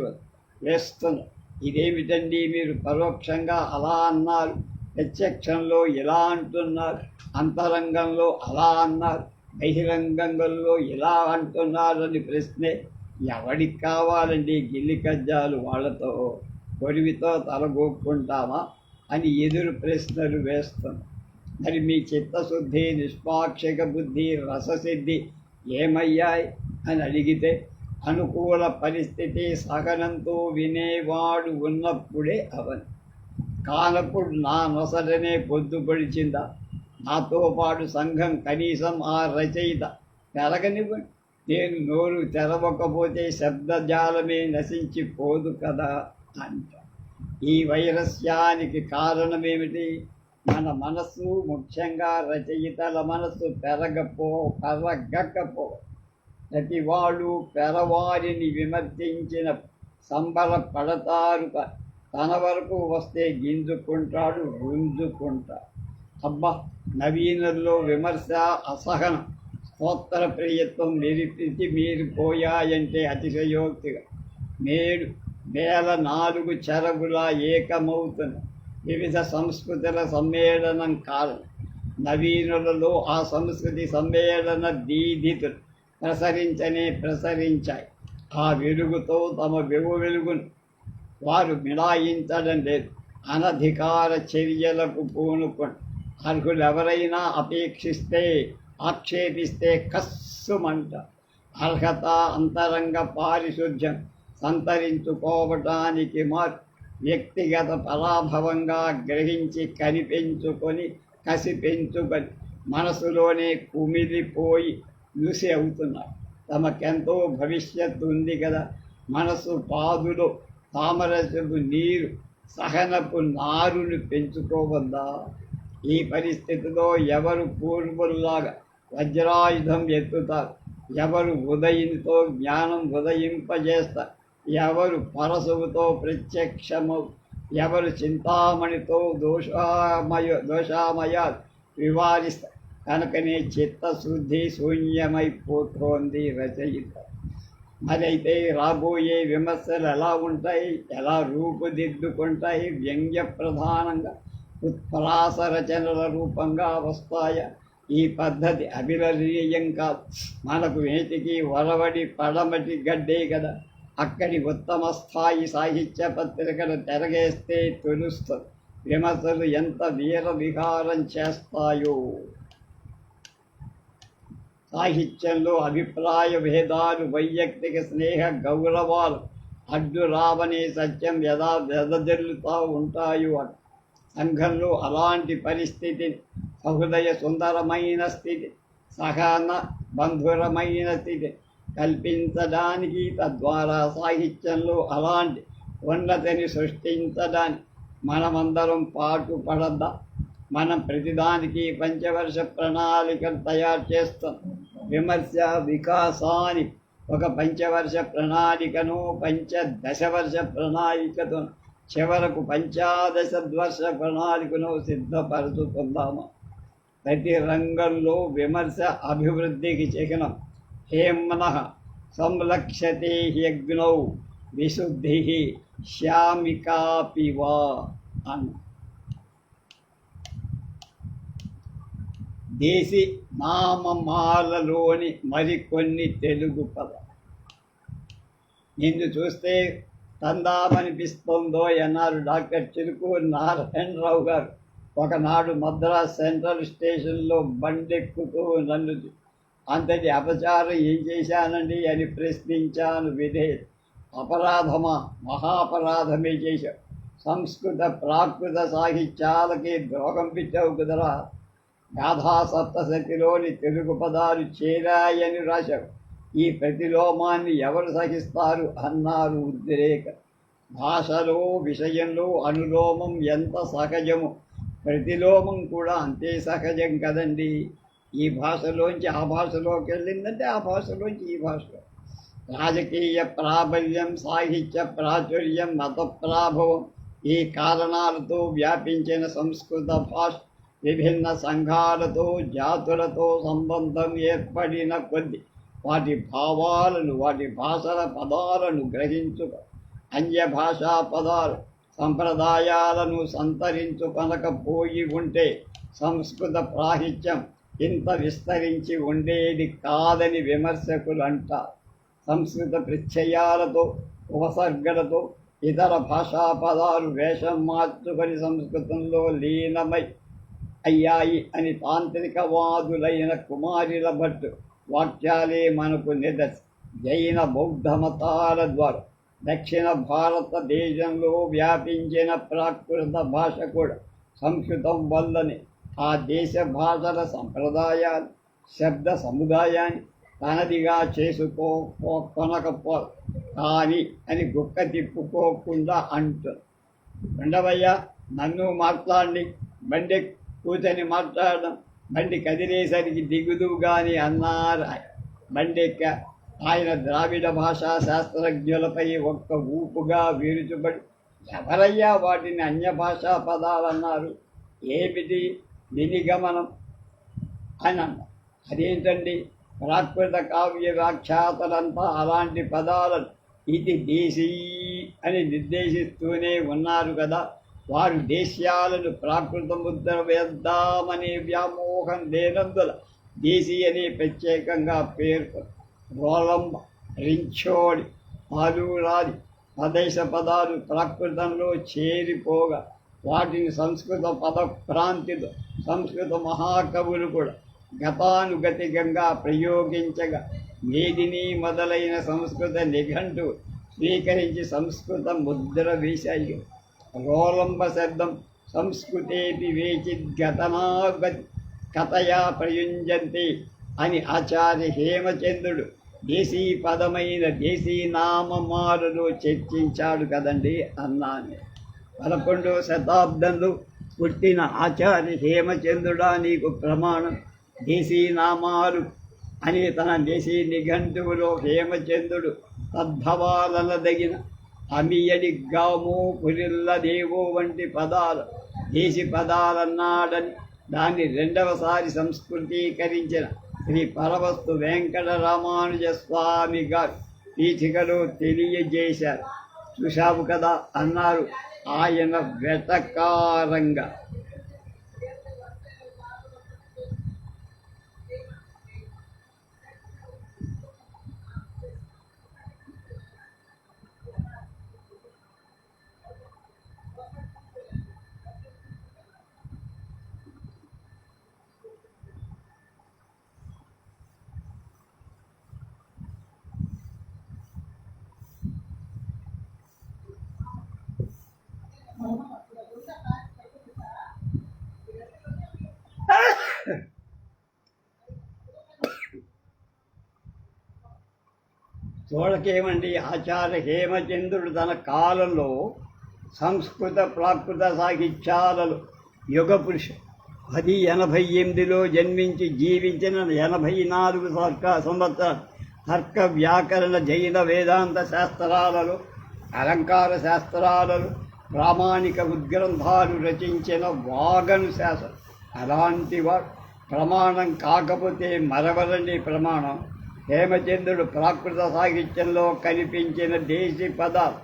వేస్తున్నారు. ఇదేమిటండి మీరు పరోక్షంగా అలా అన్నారు, ప్రత్యక్షంలో ఇలా అంటున్నారు, అంతరంగంలో అలా అన్నారు, బహిరంగంలో ఇలా అంటున్నారని ప్రశ్నే ఎవడికి కావాలండి? గిల్లి కజ్జాలు వాళ్ళతో కొరివితో తలగొక్కుంటామా అని ఎదురు ప్రశ్నలు వేస్తున్నాం. మరి మీ చిత్తశుద్ధి, నిష్పాక్షిక బుద్ధి, రససిద్ధి ఏమయ్యాయి అని అడిగితే అనుకూల పరిస్థితి సహనంతో వినేవాడు ఉన్నప్పుడే అవని. కానప్పుడు నా నొసటనే పొద్దు పొడిచిందా? నాతో పాటు సంఘం కనీసం ఆ రచయిత పెరగనివ్వండి. నేను నోరు తెరవకపోతే శబ్దజాలమే నశించిపోదు కదా అంట. ఈ వైరస్యానికి కారణమేమిటి? మన మనస్సు, ముఖ్యంగా రచయితల మనస్సు పెరగకపో. ప్రతి వాళ్ళు పెరవారిని విమర్శించిన సంబరపడతారు. తన వరకు వస్తే గింజుకుంటాడు, గుంజుకుంటాడు. అబ్బా, నవీనుల్లో విమర్శ, అసహనం, స్తోత్ర ప్రియత్వం నిరిపించి మీరిపోయాయంటే అతిశయోక్తిగా. నేడు వేల 4 చెరగులా ఏకమవుతున్న వివిధ సంస్కృతుల సమ్మేళనం కారణం. నవీనులలో ఆ సంస్కృతి సమ్మేళన దీధితులు ప్రసరించాయి. ఆ వెలుగుతో తమ వెలుగును వారు మిళాయించడం లేదు. అనధికార చర్యలకు పూనుకొని అర్హులెవరైనా ఆక్షేపిస్తే కస్సుమంట. అర్హత, అంతరంగ పారిశుధ్యం సంతరించుకోవటానికి వ్యక్తిగత పరాభవంగా గ్రహించి కసి పెంచుకొని మనసులోనే కుమిలిపోయి లూసి అవుతున్నారు. తమకెంతో భవిష్యత్తు ఉంది కదా. మనసు పాదులో తామరసపు నీరు, సహనపు నారును పెంచుకోవద్దా? ఈ పరిస్థితిలో ఎవరు పూర్వుల్లాగా వజ్రాయుధం ఎత్తుతారు? ఎవరు ఉదయంతో జ్ఞానం ఉదయింపజేస్తారు? ఎవరు పరశువుతో ప్రత్యక్షమవు? ఎవరు చింతామణితో దోషామయాలు వివారిస్తారు? కనుకనే చిత్తశుద్ధి శూన్యమైపోతోంది రచయిత. మరైతే రాబోయే విమర్శలు ఎలా ఉంటాయి? ఎలా రూపుదిద్దుకుంటాయి? వ్యంగ్య ప్రధానంగా ఉత్ప్రాస రచనల రూపంగా వస్తాయా? ఈ పద్ధతి అభిలనీయం కాదు. మనకు వేటికి వరవడి పడమటి గడ్డే కదా. అక్కడి ఉత్తమ స్థాయి సాహిత్య పత్రికలు తెరగేస్తే తెలుస్తుంది విమర్శలు ఎంత వీర విహారం చేస్తాయో. సాహిత్యంలో అభిప్రాయ భేదాలు, వైయక్తిక స్నేహ గౌరవాలు అడ్డు రావని సత్యం వెదజల్లుతూ ఉంటాయో. సంఘంలో అలాంటి పరిస్థితిని, సహృదయ సుందరమైన స్థితి, సహన బంధురమైన స్థితి కల్పించడానికి, తద్వారా సాహిత్యంలో అలాంటి ఉన్నతిని సృష్టించడానికి మనమందరం పాటుపడద్దాం. మనం ప్రతిదానికి పంచవర్ష ప్రణాళికలు తయారు చేస్తాం. విమర్శ వికాసానికి ఒక పంచవర్ష ప్రణాళికను, పంచదశవర్ష ప్రణాళికతో చివరకు 15 వర్ష ప్రణాళికను సిద్ధపరుచుకుందాము. ప్రతి రంగంలో విమర్శ అభివృద్ధికి చిహ్నం. హేమ్నః సంలక్ష్యతే హ్యగ్నౌ విశుద్ధి శ్యామికాపివా అన్న. దేశీ నామమాలలోని మరికొన్ని తెలుగు పదాలు నిన్ను చూస్తే తందామనిపిస్తుందో అన్నారు డాక్టర్ చిలుకూరి నారాయణరావు గారు. ఒకనాడు మద్రాస్ సెంట్రల్ స్టేషన్లో బండెక్కుతూ నన్ను అంతటి అపచారం ఏం చేశానండి అని ప్రశ్నించాను. అపరాధమా? మహాపరాధమే చేశావు. సంస్కృత ప్రాకృత సాహిత్యాలకి ద్రోహం పెట్టావు కుదరా. గాథా సప్తశతిలోని తెలుగు పదాలు చేరాయని రాశావు. ఈ ప్రతిలోమాన్ని ఎవరు సహిస్తారు అన్నారు ఉద్రేక. భాషలో, విషయంలో అనులోమం ఎంత సహజమో ప్రతిలోమం కూడా అంతే సహజం కదండి. ఈ భాషలోంచి ఆ భాషలోకి వెళ్ళిందంటే ఆ భాషలోంచి ఈ భాషలో. రాజకీయ ప్రాబల్యం, సాహిత్య ప్రాచుర్యం, మత ప్రాభవం, ఈ కారణాలతో వ్యాపించిన సంస్కృత భాష విభిన్న సంఘాలతో, జాతులతో సంబంధం ఏర్పడిన కొద్ది వాటి భావాలను, వాటి భాషల పదాలను గ్రహించుక, అన్య భాషా పదాలు సంప్రదాయాలను సంతరించుకొనకపోయి ఉంటే సంస్కృత ప్రాహిత్యం ఇంత విస్తరించి ఉండేది కాదని విమర్శకులు అంటారు. సంస్కృత ప్రత్యయాలతో, ఉపసర్గలతో ఇతర భాషా పదాలు వేషం మార్చుకొని సంస్కృతంలో లీనమై అయ్యాయి అని తాంత్రికవాదులైన కుమారుల భట్టు వాక్యాలే మనకు నిదర్శనం. జైన బౌద్ధ మతాల ద్వారా దక్షిణ భారతదేశంలో వ్యాపించిన ప్రాకృత భాష కూడా సంస్కృతం వల్లనే ఆ దేశ భాషల సంప్రదాయాలు శబ్ద సముదాయాన్ని తనదిగా కొనకపో కానీ అని గుక్క తిప్పుకోకుండా అంటుంది. ఉండవయ్యా, నన్ను మాట్లాడి బండి కూర్చొని మాట్లాడడం, బండి కదిలేసరికి దిగుదు గాని అన్నారు. బండెక్క ఆయన ద్రావిడ భాషా శాస్త్రజ్ఞులపై ఒక్క ఊపుగా విరుచుబడి, ఎవరయ్యా వాటిని అన్య భాషా పదాలన్నారు, ఏమిటి వినిగమనం అని అన్నారు. అదేంటండి, ప్రాకృత కావ్య వ్యాఖ్యాతలంతా అలాంటి పదాలను ఇది దేశీ అని నిర్దేశిస్తూనే ఉన్నారు కదా. వారు దేశ్యాలను ప్రాకృత ముద్ర వేద్దామనే వ్యామోహం లేనందుల దేశీ అని ప్రత్యేకంగా పేర్కొన్నారు. రోలంబ, రించోడి, పాలూరాది ప్రదేశ పదాలు ప్రాకృతంలో చేరిపోగా వాటిని సంస్కృత పద ప్రాంతిలో సంస్కృత మహాకవులు కూడా గతానుగతికంగా ప్రయోగించగా మేదిని మొదలైన సంస్కృత నిఘంటు స్వీకరించి సంస్కృత ముద్ర వేశాయి. రోలంబ శబ్దం సంస్కృతేపి వేచిద్గతనాగతి కథయా ప్రయుంజంతి అని ఆచార్య హేమచంద్రుడు దేశీ పదమైన దేశీ నామమారులో చర్చించాడు కదండి అన్నాను. 11వ శతాబ్దంలో పుట్టిన ఆచార్య హేమచంద్రుడా నీకు ప్రమాణం. దేశీ నామాలు అని తన దేశీ నిఘంటువులో హేమచంద్రుడు తద్భవాలనదగిన అమియడి గాము పురిల్ల దేవో వంటి పదాలు దేశీ పదాలన్నాడని దాన్ని రెండవసారి సంస్కృతీకరించిన శ్రీ పరవస్తు వెంకట రామానుజ స్వామి గారు పీఠికలో తెలియజేశారు. చూశావు కదా అన్నారు ఆయన వెటకారంగా. చూడకేమండి, ఆచార్య హేమచంద్రుడు తన కాలంలో సంస్కృత ప్రాకృత సాహిత్యాలలో యుగ పురుషుడు 1088లో జన్మించి జీవించిన 84 సంవత్సరాలు తర్క వ్యాకరణ జైన వేదాంత శాస్త్రాలలో అలంకార శాస్త్రాలలో ప్రామాణిక ఉద్గ్రంథాలు రచించిన వాగను శాస్త్రం. అలాంటి వాడు ప్రమాణం కాకపోతే మరవరండి ప్రమాణం. హేమచంద్రుడు ప్రాకృత సాహిత్యంలో కనిపించిన దేశీ పదాలు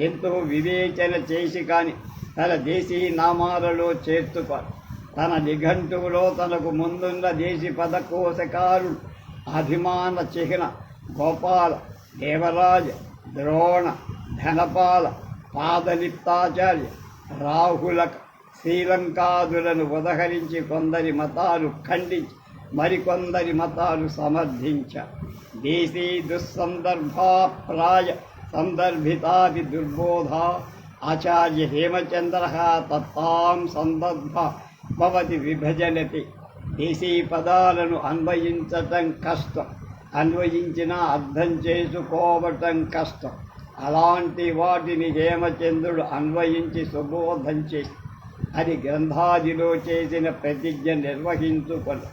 ఎంతో వివేచన చేసి కానీ తన దేశీ నామాలలో చేర్చుకోరు. తన నిఘంటువులో తనకు ముందున్న దేశీ పదకోశకారుడు అభిమాన చిహ్న, గోపాల, దేవరాజ, ద్రోణ, ధనపాల, పాదలిప్తాచార్య, రాహులక, శ్రీలంకాదులను ఉదహరించి కొందరి మతాలు ఖండించి మరికొందరి మతాలు సమర్థించారు. దేశీ దుస్సందర్భాప్రాయ సందర్భితాది దుర్బోధ ఆచార్య హేమచంద్ర తత్తాం సందర్భ భవతి విభజనతి. దేశీ పదాలను అన్వయించటం కష్టం, అన్వయించినా అర్థం చేసుకోవటం కష్టం. అలాంటి వాటిని హేమచంద్రుడు అన్వయించి సుబోధం చేసి అది గ్రంథాదిలో చేసిన ప్రతిజ్ఞ నిర్వహించుకొని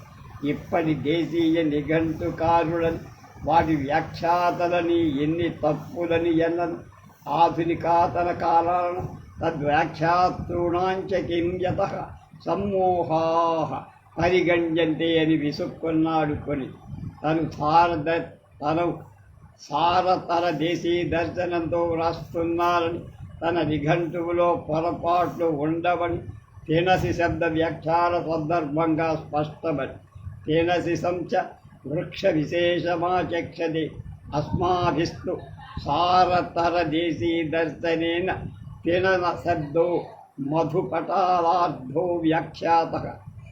ఇప్పటి దేశీయ నిఘంటుకారులని వాటి వ్యాఖ్యాతలని ఎన్ని తప్పులని ఎన్నను ఆధునికాతన కాలాలను తద్వ్యాఖ్యాతృణాంచ కిం యతః సమ్మోహా పరిగణ్యంతే అని విసుక్కున్నాడు కొని. తను సారతర దేశీ దర్శనంతో వ్రాస్తున్నారని తన నిఘంటువులో పొరపాట్లు ఉండవని తేనసి శబ్ద వ్యాఖ్యాన సందర్భంగా స్పష్టమని. తేనసి సంచ వృక్ష విశేషమాచక్షతే అస్మాభిస్తు సారతర దేశీ దర్శనేన తినన శబ్దో మధుపటాలార్థో వ్యాఖ్యాతః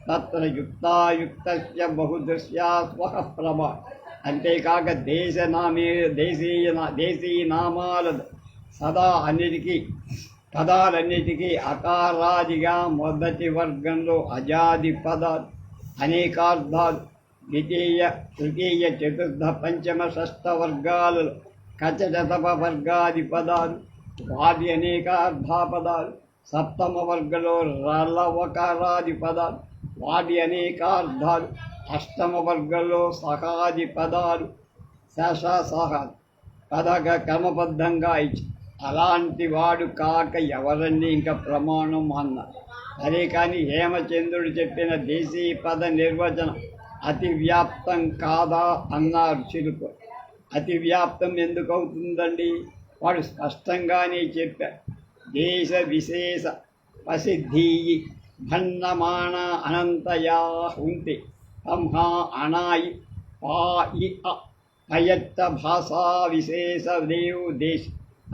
తత్ర యుక్తాయుక్తస్య బహుదృశ్యా స్వః ప్రమా. అంతేకాక దేశీ నామాల సదా అన్నిటికీ పదాలన్నిటికీ అకారాదిగా మొదటి వర్గంలో అజాది పదాలు అనేకార్థాలు, ద్వితీయ తృతీయ చతుర్థ పంచమ షష్ఠ వర్గాలలో కచటతప వర్గాది పదాలు, వాటి అనేకార్థా పదాలు, సప్తమ వర్గంలో రలవకారాది పదాలు, వాటి అనేకార్థాలు, అష్టమ వర్గంలో సహాది పదాలు, సహాది పదక క్రమబద్ధంగా ఇచ్చి అలాంటి వాడు కాక ఎవరన్నీ ఇంకా ప్రమాణం అన్నారు. అదే కానీ హేమచంద్రుడు చెప్పిన దేశీ పద నిర్వచనం అతి వ్యాప్తం కాదా అన్నారు చిలుకు. అతి వ్యాప్తం ఎందుకు అవుతుందండి? వాడు స్పష్టంగానే చెప్పారు. దేశ విశేష ప్రసిద్ధి భన్నమాణ అనంతయా ఉంటే సంహా అనాయి పాయి అయత్త భాషా విశేష దేవు దేశ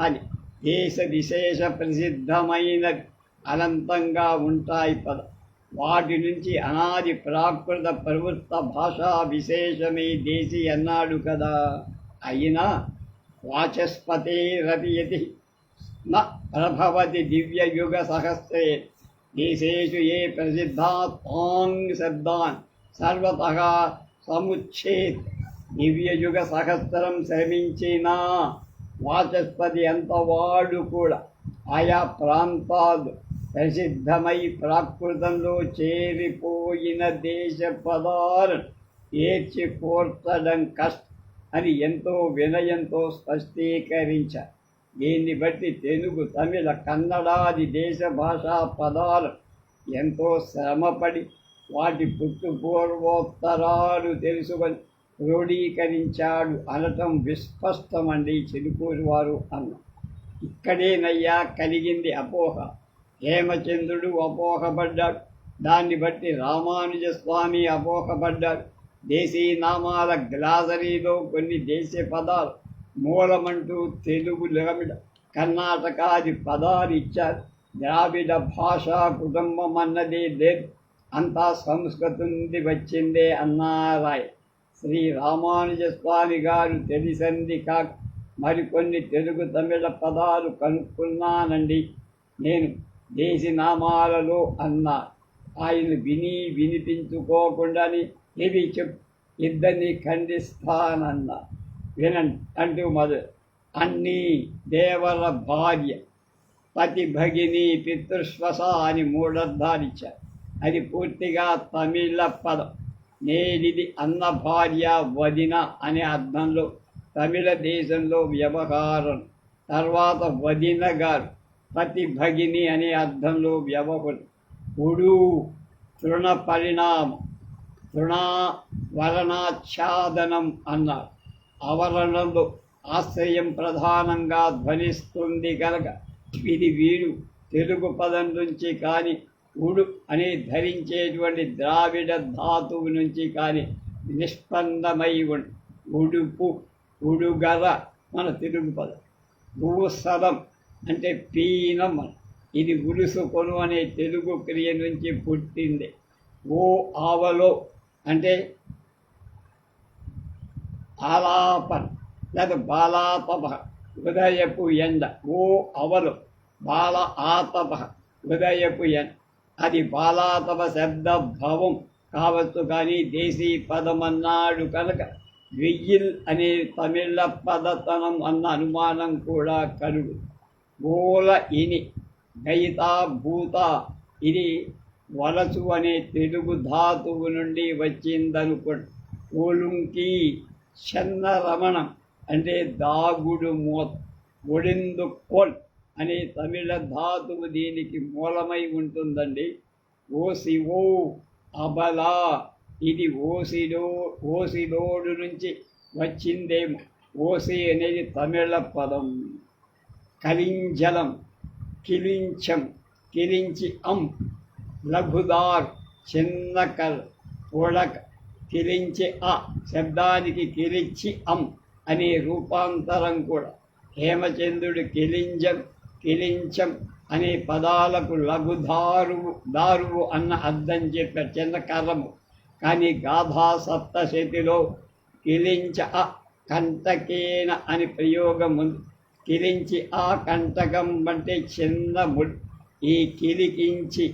అని దేశ విశేష ప్రసిద్ధమైనది అనంతంగా ఉంటాయి పద. వాటి నుంచి అనాది ప్రాకృత ప్రవృత్త భాషా విశేషమే దేశి అన్నాడు కదా. అయినా వాచస్పతిరతి న ప్రభవతి దివ్యయుగ సహస్రే దేశేషు ఏ ప్రసిద్ధా తాంగ్ శబ్దాన్ సర్వతః సముచ్ఛేత్. దివ్యయుగ సహస్రం శ్రమించినా వాచస్పతి అంతవాడు కూడా ఆయా ప్రాంతాలు ప్రసిద్ధమై ప్రాకృతంలో చేరిపోయిన దేశ పదాలను ఏర్చి కోర్చడం కష్టం అని ఎంతో వినయంతో స్పష్టీకరించారు. దీన్ని బట్టి తెలుగు, తమిళ, కన్నడాది దేశ భాషా పదాలు ఎంతో శ్రమపడి వాటి పూర్వోత్తరాలు తెలుసుకొని క్రోడీకరించాడు అనటం విస్పష్టమండి చిలుకూరు వారు అన్న. ఇక్కడేనయ్యా కలిగింది అపోహ. హేమచంద్రుడు అపోహపడ్డాడు. దాన్ని బట్టి రామానుజ స్వామి అపోహపడ్డాడు. దేశీ నామాల గ్లాసరీలో కొన్ని దేశ పదాలు మూలమంటూ తెలుగు, ద్రావిడ, కర్ణాటకాది పదాలు ఇచ్చారు. ద్రావిడ భాషా కుటుంబం అన్నదే లేదు, అంతా సంస్కృతం నుండి వచ్చిందే అన్నారాయ. శ్రీ రామానుజ స్వామి గారు తెలిసింది కాక మరికొన్ని తెలుగు, తమిళ పదాలు కనుక్కున్నానండి నేను దేశీ నామాలలో అన్నా. ఆయన వినిపించుకోకుండాని ఇవి ఇద్దరిని ఖండిస్తానన్నా. వినండి అంటూ మొదలు. అన్నీ దేవర భార్య, పతి భగిని, పితృశ్వస అని మూడర్థాలిచ్చారు. అది పూర్తిగా తమిళ పదం. నేనిది అన్న భార్య, వదిన అనే అర్థంలో తమిళ దేశంలో వ్యవహారం. తర్వాత వదిన గారు, పతి భగిని అనే అర్థంలో వ్యవహారం. ఉడు తృణ పరిణామం, తృణావరణాచ్ఛాదనం అన్నారు. ఆవరణలో ఆశ్రయం ప్రధానంగా ధ్వనిస్తుంది కనుక ఇది వీడు తెలుగు పదం నుంచి కానీ ఉడు అని ధరించేటువంటి ద్రావిడ ధాతువు నుంచి కానీ నిష్పన్నమై ఉడుపు, ఉడుగర మన తెలుగు పదం. భూసరం అంటే పీనం, ఇది ఉలుసుకొను అనే తెలుగు క్రియ నుంచి పుట్టింది. ఓ ఆవలో అంటే ఆలాపన లేదా బాలాతప, ఉదయపు ఎండ. ఓ అవలు బాల ఆతప, ఉదయపు ఎండ. అది బాలాతప శబ్దభావం కావచ్చు. కానీ దేశీ పదమన్నాడు కనుక వెయ్యిల్ అనే తమిళ పదతనం అన్న అనుమానం కూడా కలుగు. మూల ఇని గయితా భూత, ఇది వలసు అనే తెలుగు ధాతువు నుండి వచ్చిందనుకోండి. ఓలుంకి చెన్న రమణం అంటే దాగుడు మూత. ఒడిందు కోల్ అనే తమిళ ధాతువు దీనికి మూలమై ఉంటుందండి. ఓసివో అబలా, ఇది ఓసిడోడు నుంచి వచ్చిందేమో. ఓసి అనేది తమిళ పదం. కలింజలం, కిలించం, కిలించి అం, లఘుదార్ చిన్న కల్, ఉడక, కిలించి అ శబ్దానికి కిలిచ్చి అం అనే రూపాంతరం కూడా. హేమచంద్రుడు కిలింజం, కిలించం అనే పదాలకు దారువు అన్న అర్థం చెప్పారు, చిన్న కర్రము. కానీ గాథా సప్తశతిలో కిలించ అ కంటకేన అని ప్రయోగం ఉంది. కిలించి ఆ కంటకం అంటే చిన్న ముడి. ఈ కిలికించి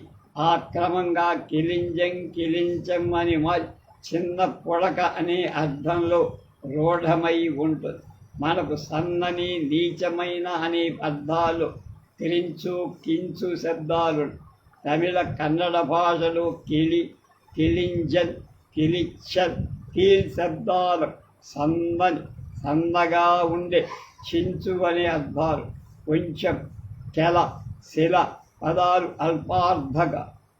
ఆ క్రమంగా కిలింజం కిలించం అని మారి చిన్న పుడక అనే అర్థంలో రూఢమై ఉంటుంది. మనకు సన్నని నీచమైన అనే అర్థాలు కిలించు కించు శబ్దాలు. తమిళ కన్నడ భాషలో కిలి కిలింజన్ కిలిచ్చన్ కీల్ శబ్దాలు సన్నని సన్నగా ఉండే చించు అనే అర్థాలు. కొంచెం కెల శిల పదాలు అల్పార్థక.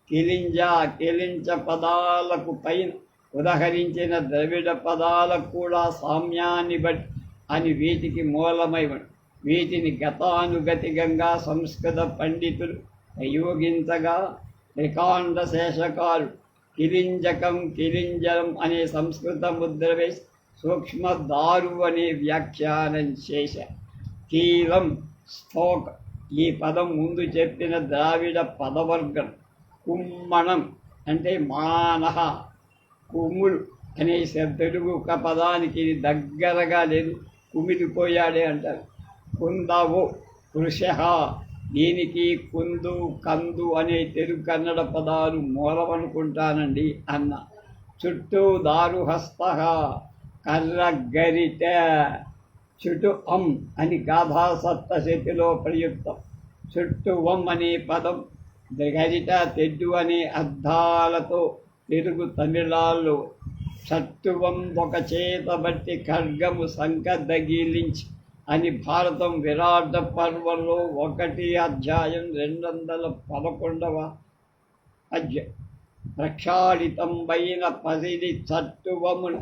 కిలింజ కిలించ పదాలకు పైన ఉదహరించిన ద్రవిడ పదాలకు కూడా సామ్యాన్ని బట్టి అని వీటికి మూలమై ఉంది. వీటిని గతానుగతికంగా సంస్కృత పండితులు ప్రయోగించగా త్రికాండ శేషకారుడు కిలింజకం కిలింజలం అనే సంస్కృత ముద్ర వేసి సూక్ష్మ దారు అనే వ్యాఖ్యానం చేశారు. కీలం స్తోక ఈ పదం ముందు చెప్పిన ద్రావిడ పదవర్గం. కుమ్మణం అంటే మానహ. కుమ్ముడు అనే తెలుగు ఒక పదానికి దగ్గరగా లేదు, కుమిలిపోయాడే అంటారు. కుందవు కృష. దీనికి కుందు కందు అనే తెలుగు కన్నడ పదాలు మూలమనుకుంటానండి అన్న. చుట్టూ దారు హస్త కర్ర గరిట. చుటు అం అని గాథా సప్తశతిలో ప్రయుక్తం. చుట్టువం అనే పదం గరిట తెడ్డు అనే అర్థాలతో తెలుగు తమిళాల్లో చట్టువం ఒక చేత బట్టి ఖడ్గము సంక దగిలించి అని భారతం విరాట పర్వంలో 1 అధ్యాయం 211వ అధ్యాయం. ప్రక్షాళితంబైన పసిడి చట్టువమును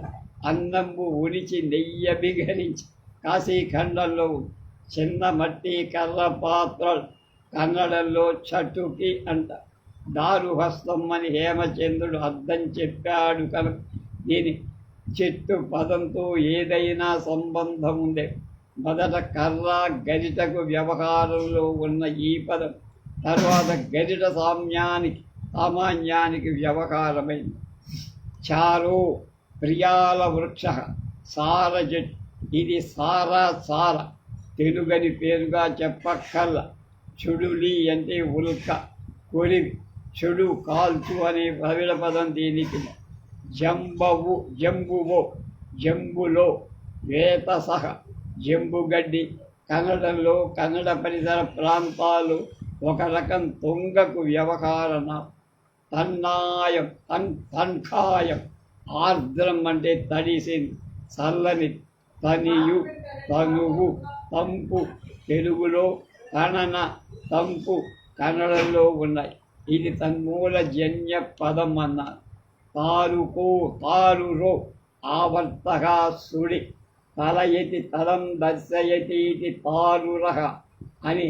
అన్నంబు ఉనిచి నెయ్య బిగరించి కాశీఖండంలో చిన్న మట్టి కర్ర పాత్రలు కన్నడంలో చటుకి అంట. దారుహస్తం అని హేమచంద్రుడు అర్థం చెప్పాడు కనుక దీని చెట్టు పదంతో ఏదైనా సంబంధం ఉందే. మొదట కర్ర గరిటకు వ్యవహారంలో ఉన్న ఈ పదం తర్వాత గరిట సామాన్యానికి వ్యవహారమైంది. చారో ప్రియాల వృక్ష. సార చెట్టు. ఇది సార తెలుగని పేరుగా చెప్పక్కర్ల. చుడులి అంటే ఉల్క కొలివి. చెడు కాల్చు అనే ద్రవిడ పదం దీనికి. జంబువో జంబులో వేతసహ జంబుగడ్డి. కన్నడంలో కన్నడ పరిసర ప్రాంతాలు ఒక రకం తొంగకు వ్యవహారణ. తన్నాయం తన్ఖాయం ఆర్ద్రం అంటే తడిసింది చల్లని. తనియు తనువు తంపు తెలుగులో తనన తంపు కన్నడంలో ఉన్నాయి. ఇది తన్మూల జన్య పదం అన్నారు. తారురో ఆవర్తగా సుడి. తలయతి తలం దర్శయతి ఇది తారురః అని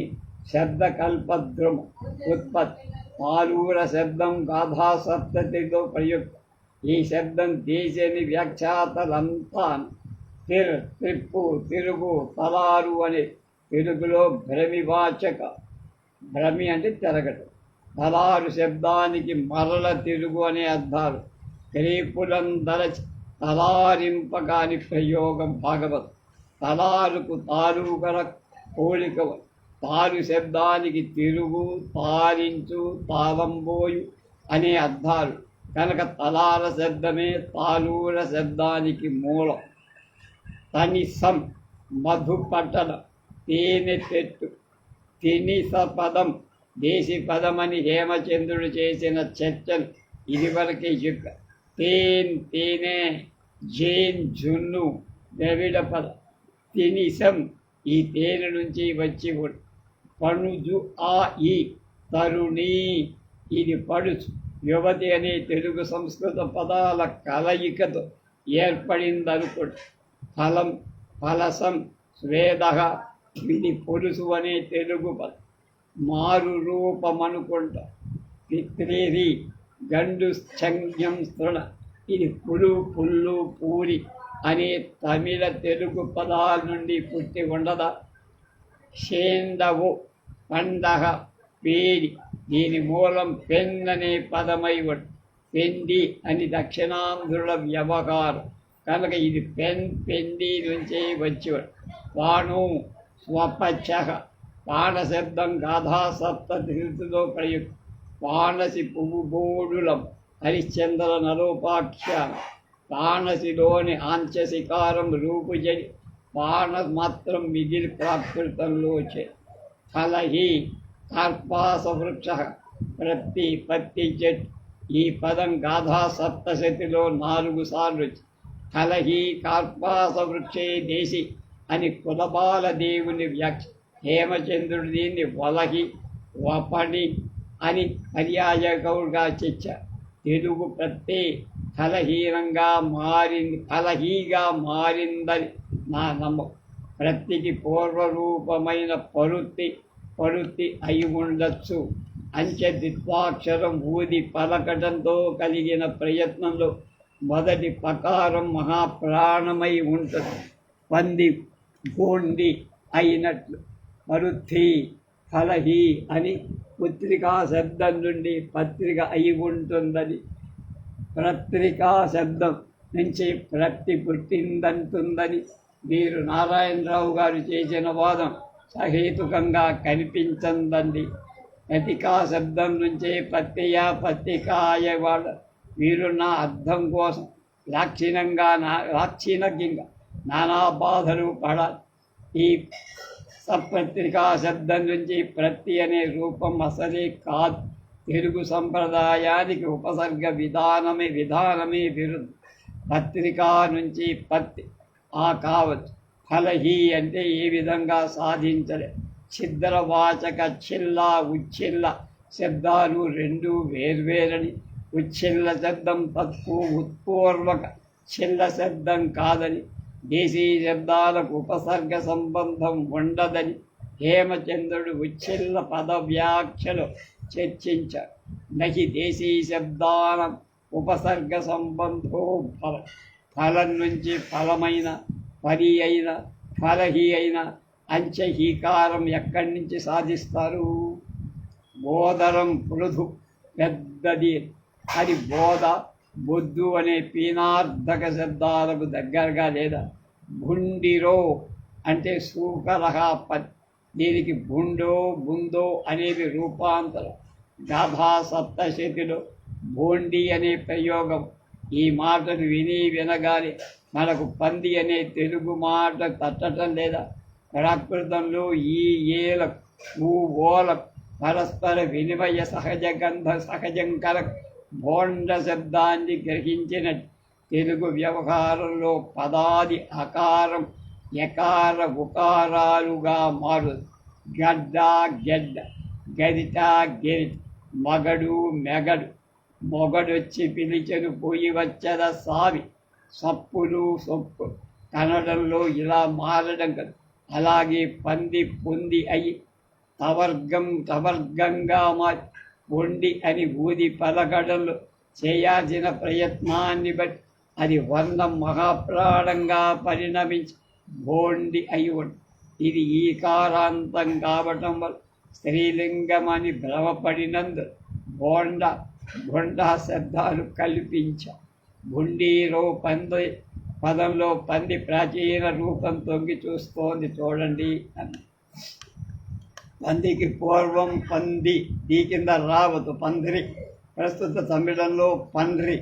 శబ్దకల్పద్రుమ ఉత్పత్తి. తారూర శబ్దం గాథాసప్తతిలో ప్రయుక్తం. ఈ శబ్దం దేశని వ్యాఖ్యాతలంతా త్రిప్పు తిరుగు తలారు అనే తెలుగులో భ్రమివాచక. భ్రమి అంటే తిరగటం. తలారు శబ్దానికి మరల తిరుగు అనే అర్థాలు. క్రీపులం దలచి తలారింపగాని ప్రయోగం భాగవతం. తలారుకు తారుగల పోలిక. తారు శబ్దానికి తిరుగు తారించు తాళంబోయు అనే అర్థాలు కనుక తలార శబ్దమే తాలూర శబ్దానికి మూలం. తనిసం మధుపట్టణం తేనె చెట్టు. తినిస పదం దేశీ పదమని హేమచంద్రుడు చేసిన చర్చను ఇదివరకే చెప్ప. తేనె జేన్ జున్ను ద్రవిడ పదం. తినిసం ఈ తేనె నుంచి వచ్చి పణుజు ఆ ఈ తరుణి ఇది పడుచు. యువతి అనే తెలుగు సంస్కృత పదాల కలయికతో ఏర్పడిందనుకోండి. ఫలం ఫలసం స్వేద ఇది పొలుసు అనే తెలుగు పదం. మారు రూపమనుకుంటా. పిత్రిరి గండు ఛంగ్యం తృణ ఇది పుల్లు పూరి అనే తమిళ తెలుగు పదాల నుండి పుట్టి ఉండదా. షేండవు పండగ పేడి దీని మూలం పెన్ అనే పదమై పెండి అని దక్షిణాంధ్రుల వ్యవహారం కనుక ఇది పెండి నుంచే వచ్చేవాడు. వాణు స్వపచ్చ పాణశబ్దం గాథా సప్తతిలో ప్రయుక్త పాణసి పువ్వు బోడులం హరిశ్చంద్ర నరోపాఖ్యాన పాణసిలోని ఆంచశికారం రూపుజడి పాణమాత్రం మిగిలి ప్రాకృతంలోచే ఫలహి కార్పాస వృక్ష ప్రతి పత్తి చెట్టు. ఈ పదం గాథా సప్తశతిలో 4 సార్లు. కలహి కార్పాస వృక్షే దేశి అని కులబాల దేవుని వ్యాఖ్య. హేమచంద్రుడు దీన్ని వలహి వపడి అని పర్యాయకుడుగా చర్చారు. తెలుగు ప్రత్యే కలహీగా మారిందని నా నమ్మకం. ప్రత్తికి పూర్వరూపమైన పరుత్తి అయి ఉండొచ్చు. అంచె ద్విత్వాక్షరం ఊది పలకటంతో కలిగిన ప్రయత్నంలో మొదటి పకారం మహాప్రాణమై ఉంటుంది. పంది గోండి అయినట్లు పరుత్తి కలహి అని పుత్రికా శబ్దం నుండి పత్రిక అయి ఉంటుందని, పత్రికా శబ్దం నుంచి ప్రతి పుట్టిందంటుందని వీరు నారాయణరావు గారు చేసిన వాదం సహేతుకంగా కనిపించందండి. పత్రికా శబ్దం నుంచే పత్రికాయ వాళ్ళ వీరున్న అర్థం కోసం లాక్షణికంగా నానా బాధలు పడాలి. ఈ సపత్రికా శబ్దం నుంచి ప్రతి అనే రూపం అసలే కాదు. తెలుగు సంప్రదాయానికి ఉపసర్గ విధానమే విరుద్ధం. పత్రికా నుంచి పత్తి కావచ్చు. ఫలహి అంటే ఏ విధంగా సాధించలే. ఛిద్రవాచక చిల్ల ఉచ్చిల్ల శబ్దాలు 2 వేర్వేరని, ఉచ్చిల్ల శబ్దం ఉత్పూర్వక చిల్ల శబ్దం కాదని, దేశీ శబ్దాలకు ఉపసర్గ సంబంధం ఉండదని హేమచంద్రుడు ఉచ్చిల్ల పద వ్యాఖ్యలో చర్చించారు. నహి దేశీ శబ్దానం ఉపసర్గ సంబంధో ఫలం నుంచి ఫలమైన పరి అయిన ఫలహి అయిన అంచెహీకారం ఎక్కడి నుంచి సాధిస్తారు? బోధరం పృథు పెద్దది అది బొద్దు అనే పీనార్థక శబ్దాలకు దగ్గరగా లేదా. భుండిరో అంటే సూకరహ పత్. దీనికి బుందో అనేవి రూపాంతరం. గాథా సప్తశతిలో భోండి అనే ప్రయోగం. ఈ మాటను వినగానే మనకు పంది అనే తెలుగు మాట తట్టడం లేదా? ప్రాకృతంలో ఈ ఏల ఓల పరస్పర వినిమయ సహజం కలగ భోండ శబ్దాన్ని గ్రహించిన తెలుగు వ్యవహారంలో పదాది అకారం ఎకార ఉకారాలుగా మారు. గడ్డ గరిట మగడు మెగడు మొగడొచ్చి పిలిచెను పోయి వచ్చద సావి. సప్పులు సొప్పు కన్నడంలో ఇలా మారడం కదా. అలాగే పంది పొంది అయి తవర్గంగా మారి వండి అని ఊది పలకడంలో చేయాల్సిన ప్రయత్నాన్ని బట్టి అది వర్ణం మహాప్రాణంగా పరిణమించి భోండి అయి ఉంది. ఇది ఈకారాంతం కావటం వల్ల స్త్రీలింగం అని భ్రమపడినందు బొండ శబ్దాలు కల్పించా. భుండీరో పంది పదంలో పంది ప్రాచీన రూపం తొంగి చూస్తోంది చూడండి అని. పందికి పూర్వం పంది, దీ కింద రావద్దు పందిరి. ప్రస్తుత తమిళంలో పండ్రి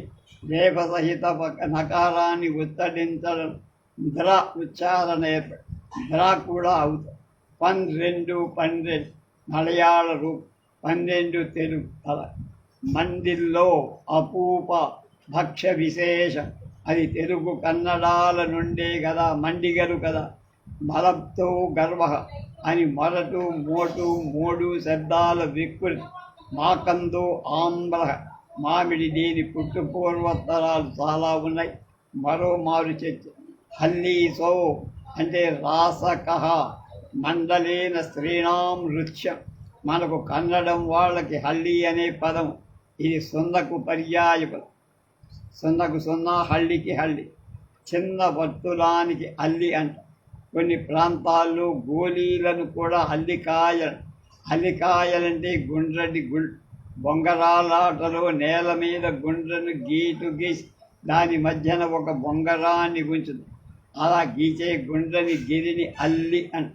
రేప సహిత నకారాన్ని ఉచ్చరించడం ద్ర ఉచ్చారణ ద్రా కూడా అవుతుంది. 12 మలయాళ రూపం, 12 తెలుగు తల. మందిల్లో అపూప భక్ష్య విశేషం అది తెలుగు కన్నడాల నుండే కదా. మండిగలు కదా. మలబ్తో గర్వ అని మొరటు మోటు 3 శబ్దాల వికృతి. మాకందో ఆంధ్ర మామిడి. దీని పుట్టుపూర్వోత్తరాలు చాలా ఉన్నాయి. మరో మారు చర్చ. హల్లీసో అంటే రాసకహ మండలేన స్త్రీణాం నృత్యం. మనకు కన్నడం వాళ్ళకి హల్లి అనే పదం. ఇది సున్నకు పర్యాయపదం. సున్నకు సున్నా, హల్లికి హల్లి. చిన్న వర్తులానికి అల్లి అంట. కొన్ని ప్రాంతాల్లో గోళీలను కూడా అల్లికాయలంటే గుండ్రటి బొంగరాలాటలో నేల మీద గుండ్రను గీసి దాని మధ్యన ఒక బొంగరాన్ని ఉంచుతుంది. అలా గీచే గుండ్రని గిరిని అల్లి అంట.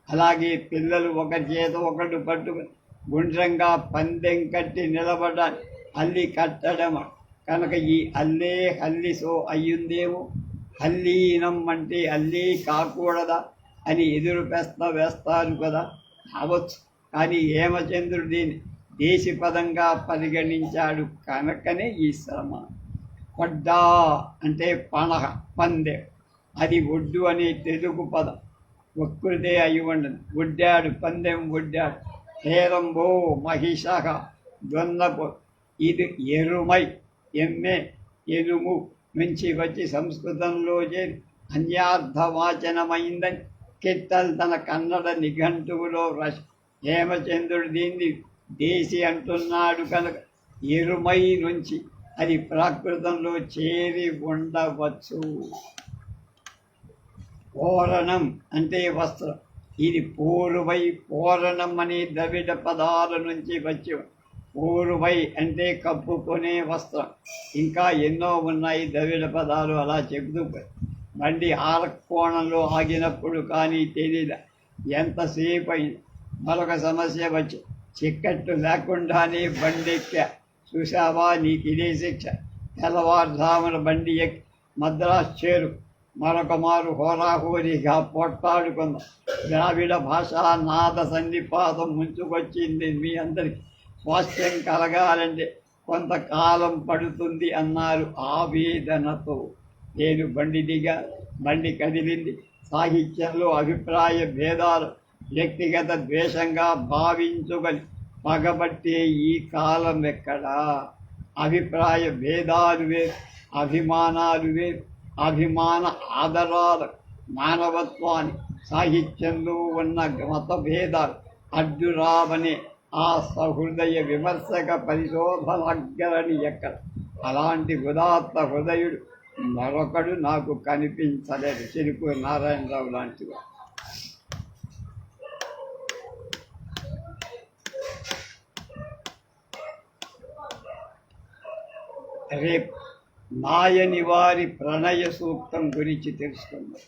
అలాగే పిల్లలు ఒకరి చేత ఒకటి పట్టుకుని గుండ్రంగా పందెం కట్టి నిలబడాలి. అల్లి కట్టడం కనుక ఈ అల్లే హల్లిసో అయ్యుందేమో. హల్లీనం అంటే అల్లీ కాకూడదా అని ఎదురు ప్రశ్న వేస్తారు కదా. కావచ్చు, కానీ హేమచంద్రుడు దీన్ని దేశీపదంగా పరిగణించాడు కనుకనే ఈ శ్రమ. వడ్డా అంటే పణహ, పందె. అది ఒడ్డు అనే తెలుగు పదం. వక్ృతే అయి ఉండదు. ఒడ్డాడు, పందెం ఒడ్డాడు. హేరంబో మహిషః, దొన్నపు. ఇది ఎరుమై, ఎమ్మె, ఎరుము నుంచి వచ్చి సంస్కృతంలో చేరి అన్యార్థవాచనమైందని కిట్టల్ తన కన్నడ నిఘంటువులో రాసి హేమచంద్రుడు దీన్ని దేశి అంటున్నాడు కనుక ఎరుమై నుంచి అది ప్రాకృతంలో చేరి ఉండవచ్చు. పూరణం అంటే వస్త్రం. ఇది పూర్వై, పూరణం అనే ద్రవిడ పదాల నుంచి వచ్చి. పూర్వై అంటే కప్పుకొనే వస్త్రం. ఇంకా ఎన్నో ఉన్నాయి ద్రవిడ పదాలు. అలా చెబుతూ బండి ఆరకోణంలో ఆగినప్పుడు కానీ తెలియదు ఎంతసేపు అయింది. మరొక సమస్య వచ్చి చిక్కట్టు లేకుండానే బండి ఎక్కా. చూసావా, నీకు ఇదే శిక్ష. తెల్లవారుజామున బండి ఎక్కి మద్రాసు చేరు. మరొక మారు హోరాహోరీగా పోట్లాడుకుందాం. ద్రావిడ భాషా నాద సన్నిపాతం ముంచుకొచ్చింది. మీ అందరికీ స్వాస్థ్యం కలగాలంటే కొంతకాలం పడుతుంది అన్నారు ఆవేదనతో. నేను బండి దిగా. బండి కదిలింది. సాహిత్యంలో అభిప్రాయ భేదాలు వ్యక్తిగత ద్వేషంగా భావించుకొని పగబట్టే ఈ కాలం ఎక్కడా? అభిప్రాయ భేదాలు వేరు, అభిమానాలు వేరు. అభిమాన ఆదరాలు మానవత్వాన్ని, సాహిత్యంలో ఉన్న మతభేదాలు అడ్డురావనే ఆ సహృదయ విమర్శక పరిశోధనగ్గరని ఎక్కడ. అలాంటి ఉదాత్త హృదయుడు మరొకడు నాకు కనిపించలేదు. చిరుకూరి నారాయణరావు లాంటివి. రేపు నాయని వారి ప్రణయ సూక్తం గురించి తెలుసుకుందాం.